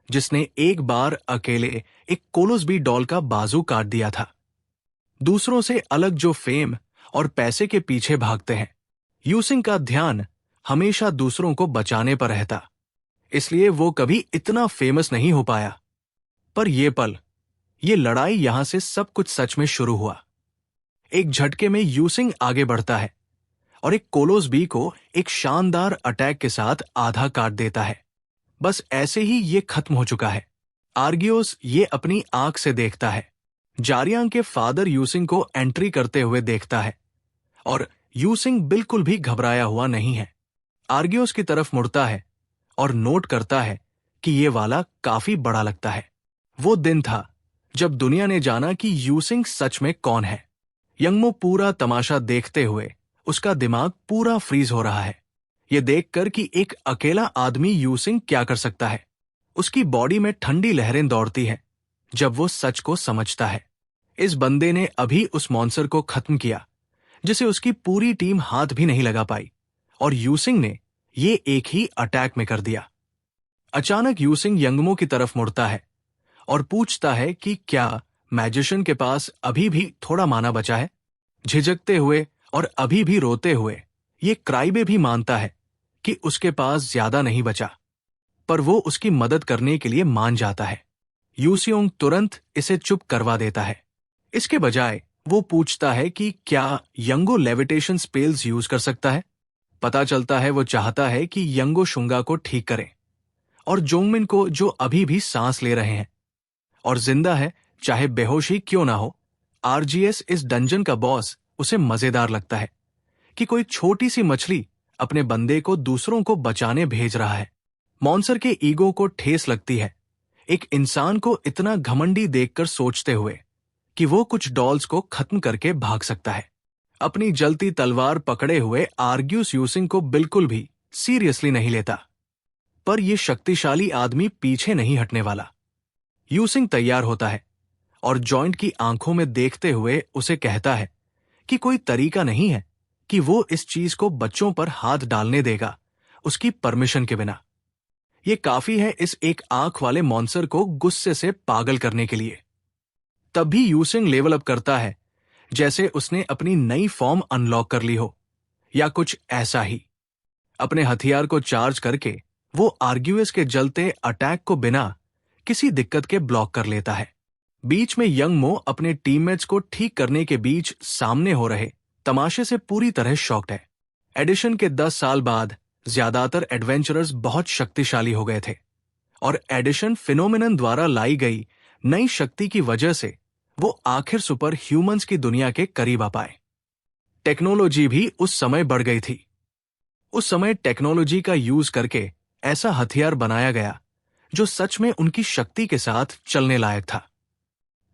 जिसने एक बार अकेले एक कोलोसबी डॉल का बाजू काट दिया था। दूसरों से अलग जो फेम और पैसे के पीछे भागते हैं, यूसिंग का ध्यान हमेशा दूसरों को बचाने पर रहता, इसलिए वो कभी इतना फेमस नहीं हो पाया। पर ये पल, ये लड़ाई यहां से सब कुछ सच में शुरू हुआ। एक झटके में यूसिंग आगे बढ़ता है और एक कोलोसबी को एक शानदार अटैक के साथ आधा काट देता है। बस ऐसे ही ये खत्म हो चुका है। आर्गियोस ये अपनी आंख से देखता है। जारियांग के फादर यूसिंग को एंट्री करते हुए देखता है और यूसिंग बिल्कुल भी घबराया हुआ नहीं है। आर्गियोस की तरफ मुड़ता है और नोट करता है कि ये वाला काफी बड़ा लगता है। वो दिन था जब दुनिया ने जाना कि यूसिंग सच में कौन है। यंगमो पूरा तमाशा देखते हुए उसका दिमाग पूरा फ्रीज हो रहा है, ये देखकर कि एक अकेला आदमी यूसिंग क्या कर सकता है। उसकी बॉडी में ठंडी लहरें दौड़ती हैं जब वो सच को समझता है। इस बंदे ने अभी उस मॉन्स्टर को खत्म किया जिसे उसकी पूरी टीम हाथ भी नहीं लगा पाई, और यूसिंग ने ये एक ही अटैक में कर दिया। अचानक यूसिंग यंगमो की तरफ मुड़ता है और पूछता है कि क्या मैजिशियन के पास अभी भी थोड़ा माना बचा है। झिझकते हुए और अभी भी रोते हुए ये क्राइबे भी मानता है कि उसके पास ज्यादा नहीं बचा, पर वो उसकी मदद करने के लिए मान जाता है। यूसियोंग तुरंत इसे चुप करवा देता है। इसके बजाय वो पूछता है कि क्या यंगो लेविटेशन स्पेल्स यूज कर सकता है। पता चलता है वो चाहता है कि यंगो शुंगा को ठीक करे और जोंगमिन को, जो अभी भी सांस ले रहे हैं और जिंदा है चाहे बेहोशी क्यों ना हो। आरजीएस इस डंजन का बॉस उसे मजेदार लगता है कि कोई छोटी सी मछली अपने बंदे को दूसरों को बचाने भेज रहा है। मॉन्स्टर के ईगो को ठेस लगती है, एक इंसान को इतना घमंडी देखकर सोचते हुए कि वो कुछ डॉल्स को खत्म करके भाग सकता है। अपनी जलती तलवार पकड़े हुए आर्गियस यूसिंग को बिल्कुल भी सीरियसली नहीं लेता, पर यह शक्तिशाली आदमी पीछे नहीं हटने वाला। यूसिंग तैयार होता है और जॉइंट की आंखों में देखते हुए उसे कहता है कि कोई तरीका नहीं है कि वो इस चीज को बच्चों पर हाथ डालने देगा उसकी परमिशन के बिना। ये काफी है इस एक आंख वाले मॉन्स्टर को गुस्से से पागल करने के लिए। तब भी यूसिंग लेवल अप करता है जैसे उसने अपनी नई फॉर्म अनलॉक कर ली हो, या कुछ ऐसा ही। अपने हथियार को चार्ज करके वो आर्ग्यूएस के जलते अटैक को बिना किसी दिक्कत के ब्लॉक कर लेता है। बीच में यंग मो अपने टीममेट्स को ठीक करने के बीच सामने हो रहे तमाशे से पूरी तरह शॉक्ड है। एडिशन के 10 साल बाद ज्यादातर एडवेंचरर्स बहुत शक्तिशाली हो गए थे और एडिशन फिनोमिनन द्वारा लाई गई नई शक्ति की वजह से वो आखिर सुपर ह्यूमंस की दुनिया के करीब आ पाए। टेक्नोलॉजी भी उस समय बढ़ गई थी। उस समय टेक्नोलॉजी का यूज करके ऐसा हथियार बनाया गया जो सच में उनकी शक्ति के साथ चलने लायक था।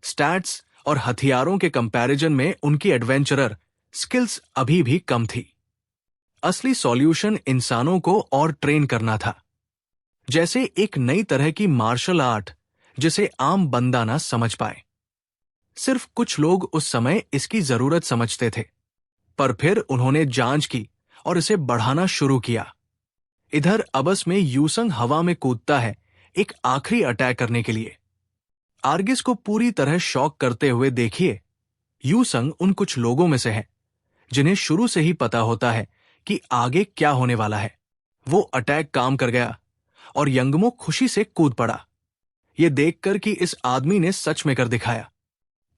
स्टैट्स और हथियारों के कंपैरिजन में उनकी एडवेंचरर स्किल्स अभी भी कम थी। असली सॉल्यूशन इंसानों को और ट्रेन करना था, जैसे एक नई तरह की मार्शल आर्ट जिसे आम बंदा ना समझ पाए। सिर्फ कुछ लोग उस समय इसकी जरूरत समझते थे, पर फिर उन्होंने जांच की और इसे बढ़ाना शुरू किया। इधर अबस में यूसंग हवा में कूदता है एक आखिरी अटैक करने के लिए। आर्गिस को पूरी तरह शॉक करते हुए देखिए। यूसंग उन कुछ लोगों में से है जिन्हें शुरू से ही पता होता है कि आगे क्या होने वाला है। वो अटैक काम कर गया और यंगमो खुशी से कूद पड़ा, ये देखकर कि इस आदमी ने सच में कर दिखाया।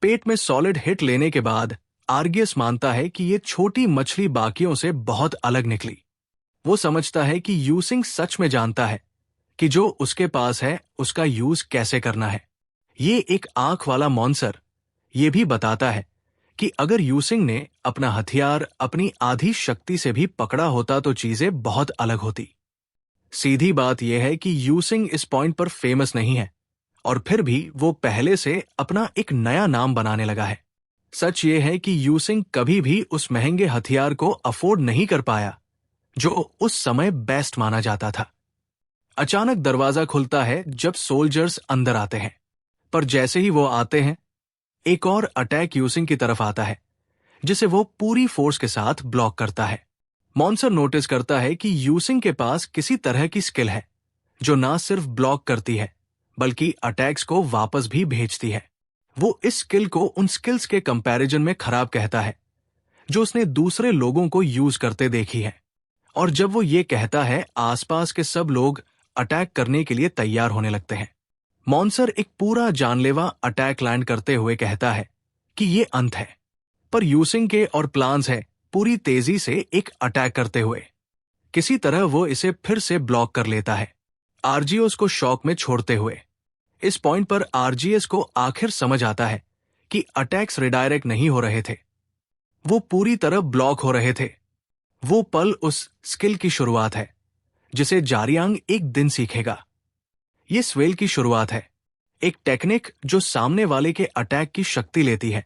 पेट में सॉलिड हिट लेने के बाद आर्गियस मानता है कि ये छोटी मछली बाकियों से बहुत अलग निकली। वो समझता है कि यूसिंग सच में जानता है कि जो उसके पास है उसका यूज कैसे करना है। ये एक आंख वाला मॉन्स्टर ये भी बताता है कि अगर यूसिंग ने अपना हथियार अपनी आधी शक्ति से भी पकड़ा होता तो चीजें बहुत अलग होती। सीधी बात यह है कि यूसिंग इस पॉइंट पर फेमस नहीं है और फिर भी वो पहले से अपना एक नया नाम बनाने लगा है। सच ये है कि यूसिंग कभी भी उस महंगे हथियार को अफोर्ड नहीं कर पाया जो उस समय बेस्ट माना जाता था। अचानक दरवाजा खुलता है जब सोल्जर्स अंदर आते हैं, पर जैसे ही वो आते हैं एक और अटैक यूसिंग की तरफ आता है जिसे वो पूरी फोर्स के साथ ब्लॉक करता है। मॉन्स्टर नोटिस करता है कि यूसिंग के पास किसी तरह की स्किल है जो ना सिर्फ ब्लॉक करती है बल्कि अटैक्स को वापस भी भेजती है। वो इस स्किल को उन स्किल्स के कंपैरिजन में खराब कहता है जो उसने दूसरे लोगों को यूज करते देखी है, और जब वो ये कहता है आसपास के सब लोग अटैक करने के लिए तैयार होने लगते हैं। मॉन्स्टर एक पूरा जानलेवा अटैक लैंड करते हुए कहता है कि ये अंत है, पर यूसिंग के और प्लान्स है पूरी तेजी से एक अटैक करते हुए। किसी तरह वो इसे फिर से ब्लॉक कर लेता है, आरजीओस को शॉक में छोड़ते हुए। इस पॉइंट पर आरजीएस को आखिर समझ आता है कि अटैक्स रिडायरेक्ट नहीं हो रहे थे, वो पूरी तरह ब्लॉक हो रहे थे। वो पल उस स्किल की शुरुआत है जिसे जारियांग एक दिन सीखेगा। ये स्वेल की शुरुआत है, एक टेक्निक जो सामने वाले के अटैक की शक्ति लेती है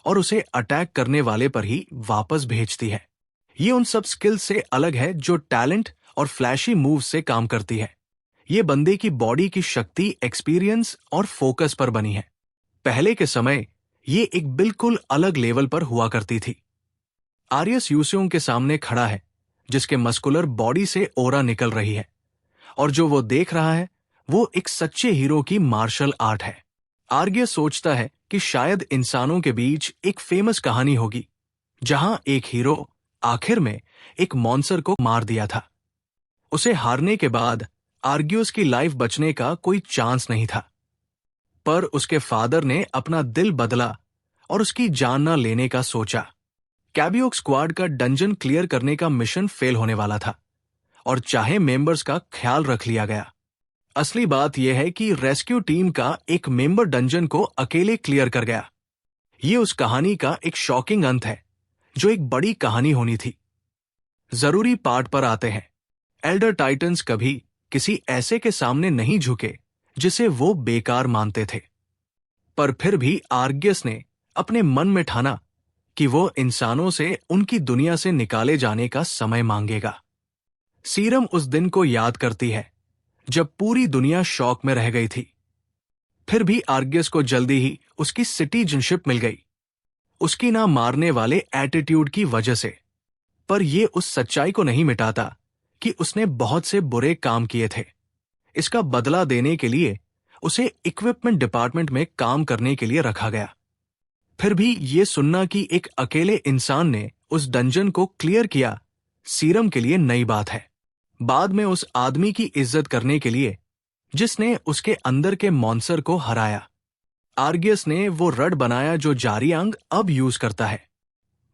और उसे अटैक करने वाले पर ही वापस भेजती है। ये उन सब स्किल्स से अलग है जो टैलेंट और फ्लैशी मूव्स से काम करती है। ये बंदे की बॉडी की शक्ति, एक्सपीरियंस और फोकस पर बनी है। पहले के समय ये एक बिल्कुल अलग लेवल पर हुआ करती थी। आर्यस यूसियोंग के सामने खड़ा है जिसके मस्कुलर बॉडी से ओरा निकल रही है, और जो वो देख रहा है वो एक सच्चे हीरो की मार्शल आर्ट है। आर्यस सोचता है कि शायद इंसानों के बीच एक फेमस कहानी होगी जहां एक हीरो आखिर में एक मॉन्स्टर को मार दिया था। उसे हारने के बाद आर्गियस की लाइफ बचने का कोई चांस नहीं था, पर उसके फादर ने अपना दिल बदला और उसकी जान न लेने का सोचा। कैबियोक स्क्वाड का डंजन क्लियर करने का मिशन फेल होने वाला था और चाहे मेंबर्स का ख्याल रख लिया गया। असली बात यह है कि रेस्क्यू टीम का एक मेंबर डंजन को अकेले क्लियर कर गया। ये उस कहानी का एक शॉकिंग अंत है जो एक बड़ी कहानी होनी थी। जरूरी पार्ट पर आते हैं। एल्डर टाइटन्स कभी किसी ऐसे के सामने नहीं झुके जिसे वो बेकार मानते थे, पर फिर भी आर्गियस ने अपने मन में ठाना कि वो इंसानों से उनकी दुनिया से निकाले जाने का समय मांगेगा। सीरम उस दिन को याद करती है जब पूरी दुनिया शॉक में रह गई थी। फिर भी आर्गियस को जल्दी ही उसकी सिटीजनशिप मिल गई, उसकी ना मारने वाले एटीट्यूड की वजह से। पर यह उस सच्चाई को नहीं मिटाता कि उसने बहुत से बुरे काम किए थे। इसका बदला देने के लिए उसे इक्विपमेंट डिपार्टमेंट में काम करने के लिए रखा गया। फिर भी ये सुनना कि एक अकेले इंसान ने उस डंजन को क्लियर किया सीरम के लिए नई बात है। बाद में उस आदमी की इज्जत करने के लिए जिसने उसके अंदर के मॉन्स्टर को हराया, आर्गियस ने वो रड बनाया जो जारियांग अब यूज करता है,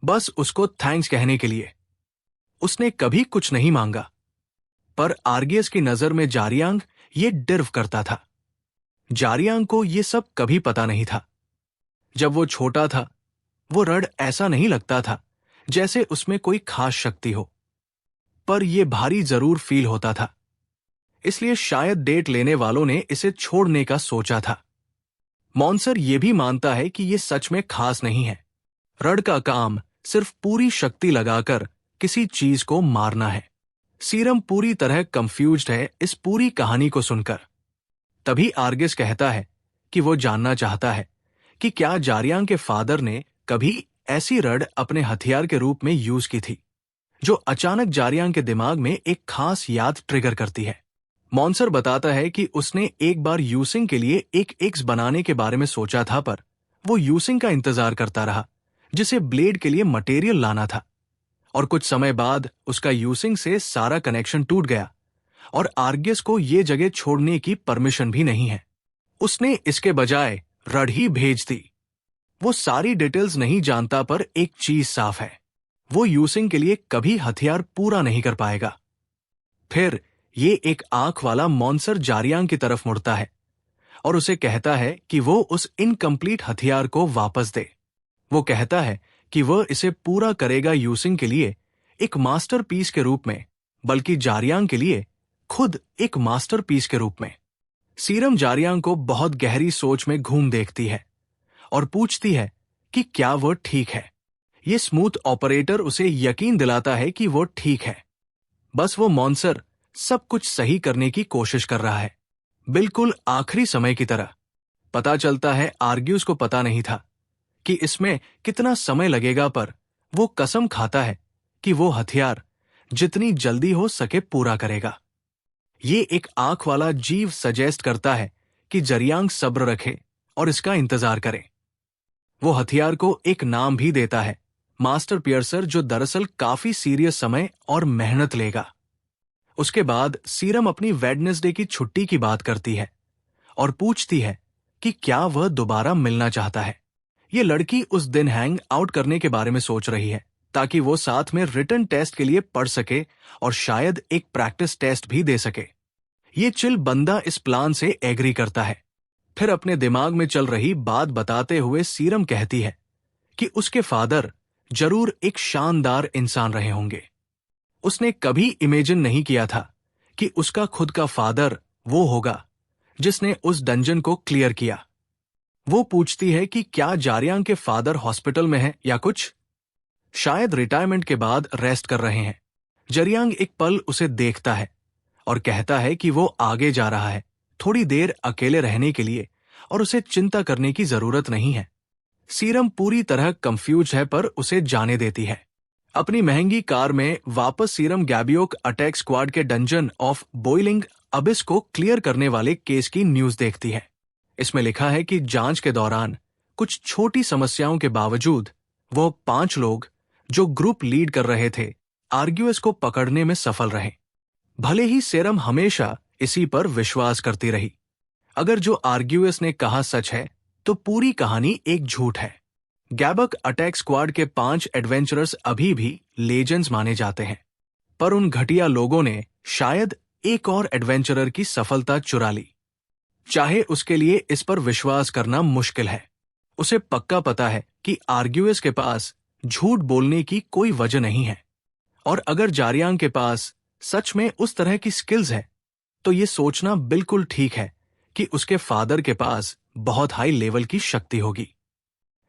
बस उसको थैंक्स कहने के लिए। उसने कभी कुछ नहीं मांगा, पर आर्गियस की नजर में जारियांग ये डिर्व करता था। जारियांग को ये सब कभी पता नहीं था। जब वो छोटा था, वो रड ऐसा नहीं लगता था जैसे उसमें कोई खास शक्ति हो, पर यह भारी जरूर फील होता था। इसलिए शायद डेट लेने वालों ने इसे छोड़ने का सोचा था। मॉन्सर ये भी मानता है कि यह सच में खास नहीं है। रड का काम सिर्फ पूरी शक्ति लगाकर किसी चीज को मारना है। सीरम पूरी तरह कंफ्यूज्ड है इस पूरी कहानी को सुनकर। तभी आर्गिस कहता है कि वो जानना चाहता है कि क्या जारियांग के फादर ने कभी ऐसी रड अपने हथियार के रूप में यूज की थी, जो अचानक जारियांग के दिमाग में एक खास याद ट्रिगर करती है। मॉन्सर बताता है कि उसने एक बार यूसिंग के लिए एक एक्स बनाने के बारे में सोचा था, पर वो यूसिंग का इंतजार करता रहा जिसे ब्लेड के लिए मटेरियल लाना था, और कुछ समय बाद उसका यूसिंग से सारा कनेक्शन टूट गया और आर्गियस को ये जगह छोड़ने की परमिशन भी नहीं है। उसने इसके बजाय रड ही भेज दी। वो सारी डिटेल्स नहीं जानता, पर एक चीज साफ है, वो यूसिंग के लिए कभी हथियार पूरा नहीं कर पाएगा। फिर ये एक आंख वाला मॉन्सर जारियांग की तरफ मुड़ता है और उसे कहता है कि वो उस इनकम्प्लीट हथियार को वापस दे। वो कहता है कि वह इसे पूरा करेगा यूसिंग के लिए एक मास्टरपीस के रूप में, बल्कि जारियांग के लिए खुद एक मास्टरपीस के रूप में। सीरम जारियांग को बहुत गहरी सोच में घूम देखती है और पूछती है कि क्या वह ठीक है। ये स्मूथ ऑपरेटर उसे यकीन दिलाता है कि वो ठीक है। बस वो मॉन्सर सब कुछ सही करने की कोशिश कर रहा है, बिल्कुल आखिरी समय की तरह। पता चलता है आर्गियस को पता नहीं था कि इसमें कितना समय लगेगा, पर वो कसम खाता है कि वो हथियार जितनी जल्दी हो सके पूरा करेगा। ये एक आंख वाला जीव सजेस्ट करता है कि जारियांग सब्र रखे और इसका इंतजार करे। वो हथियार को एक नाम भी देता है, मास्टर पियर्सर, जो दरअसल काफी सीरियस समय और मेहनत लेगा। उसके बाद सीरम अपनी वेडनेसडे की छुट्टी की बात करती है और पूछती है कि क्या वह दोबारा मिलना चाहता है। ये लड़की उस दिन हैंग आउट करने के बारे में सोच रही है ताकि वो साथ में रिटन टेस्ट के लिए पढ़ सके और शायद एक प्रैक्टिस टेस्ट भी दे सके। ये चिल बंदा इस प्लान से एग्री करता है। फिर अपने दिमाग में चल रही बात बताते हुए सीरम कहती है कि उसके फादर जरूर एक शानदार इंसान रहे होंगे। उसने कभी इमेजिन नहीं किया था कि उसका खुद का फादर वो होगा जिसने उस डंजन को क्लियर किया। वो पूछती है कि क्या जारियांग के फादर हॉस्पिटल में हैं या कुछ, शायद रिटायरमेंट के बाद रेस्ट कर रहे हैं। जारियांग एक पल उसे देखता है और कहता है कि वो आगे जा रहा है थोड़ी देर अकेले रहने के लिए और उसे चिंता करने की जरूरत नहीं है। सीरम पूरी तरह कंफ्यूज है, पर उसे जाने देती है। अपनी महंगी कार में वापस सीरम गैबियोक अटैक स्क्वाड के डंजन ऑफ बॉइलिंग अबिस को क्लियर करने वाले केस की न्यूज देखती है। इसमें लिखा है कि जांच के दौरान कुछ छोटी समस्याओं के बावजूद वो 5 लोग जो ग्रुप लीड कर रहे थे आर्गियस को पकड़ने में सफल रहे। भले ही सीरम हमेशा इसी पर विश्वास करती रही। अगर जो आर्गियस ने कहा सच है तो पूरी कहानी एक झूठ है। गैबक अटैक स्क्वाड के 5 एडवेंचरर्स अभी भी लेजेंड्स माने जाते हैं, पर उन घटिया लोगों ने शायद एक और एडवेंचरर की सफलता चुरा ली। चाहे उसके लिए इस पर विश्वास करना मुश्किल है, उसे पक्का पता है कि आर्गियस के पास झूठ बोलने की कोई वजह नहीं है। और अगर जारियांग के पास सच में उस तरह की स्किल्स है, तो ये सोचना बिल्कुल ठीक है कि उसके फादर के पास बहुत हाई लेवल की शक्ति होगी।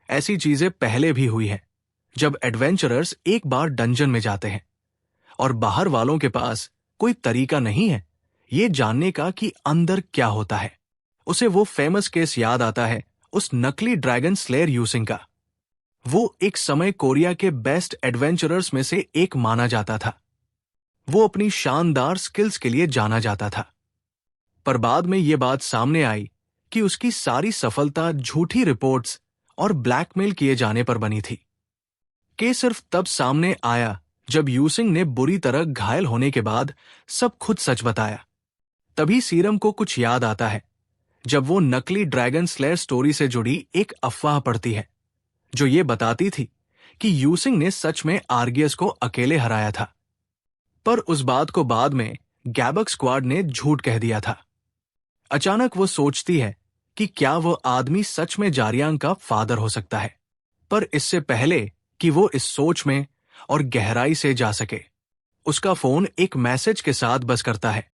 ऐसी चीजें पहले भी हुई है, जब एडवेंचरर्स एक बार डंजन में जाते हैं और बाहर वालों के पास कोई तरीका नहीं है ये जानने का कि अंदर क्या होता है। उसे वो फेमस केस याद आता है, उस नकली ड्रैगन स्लेयर यूसिंग का। वो एक समय कोरिया के बेस्ट एडवेंचरर्स में से एक माना जाता था। वो अपनी शानदार स्किल्स के लिए जाना जाता था, पर बाद में ये बात सामने आई कि उसकी सारी सफलता झूठी रिपोर्ट्स और ब्लैकमेल किए जाने पर बनी थी। केस सिर्फ तब सामने आया जब यूसिंग ने बुरी तरह घायल होने के बाद सब खुद सच बताया। तभी सीरम को कुछ याद आता है जब वो नकली ड्रैगन स्लेयर स्टोरी से जुड़ी एक अफवाह पढ़ती है जो ये बताती थी कि यूसिंग ने सच में आर्गियस को अकेले हराया था। पर उस बात को बाद में गैबक स्क्वाड ने झूठ कह दिया था। अचानक वो सोचती है कि क्या वो आदमी सच में जारियांग का फादर हो सकता है। पर इससे पहले कि वो इस सोच में और गहराई से जा सके, उसका फोन एक मैसेज के साथ बज करता है।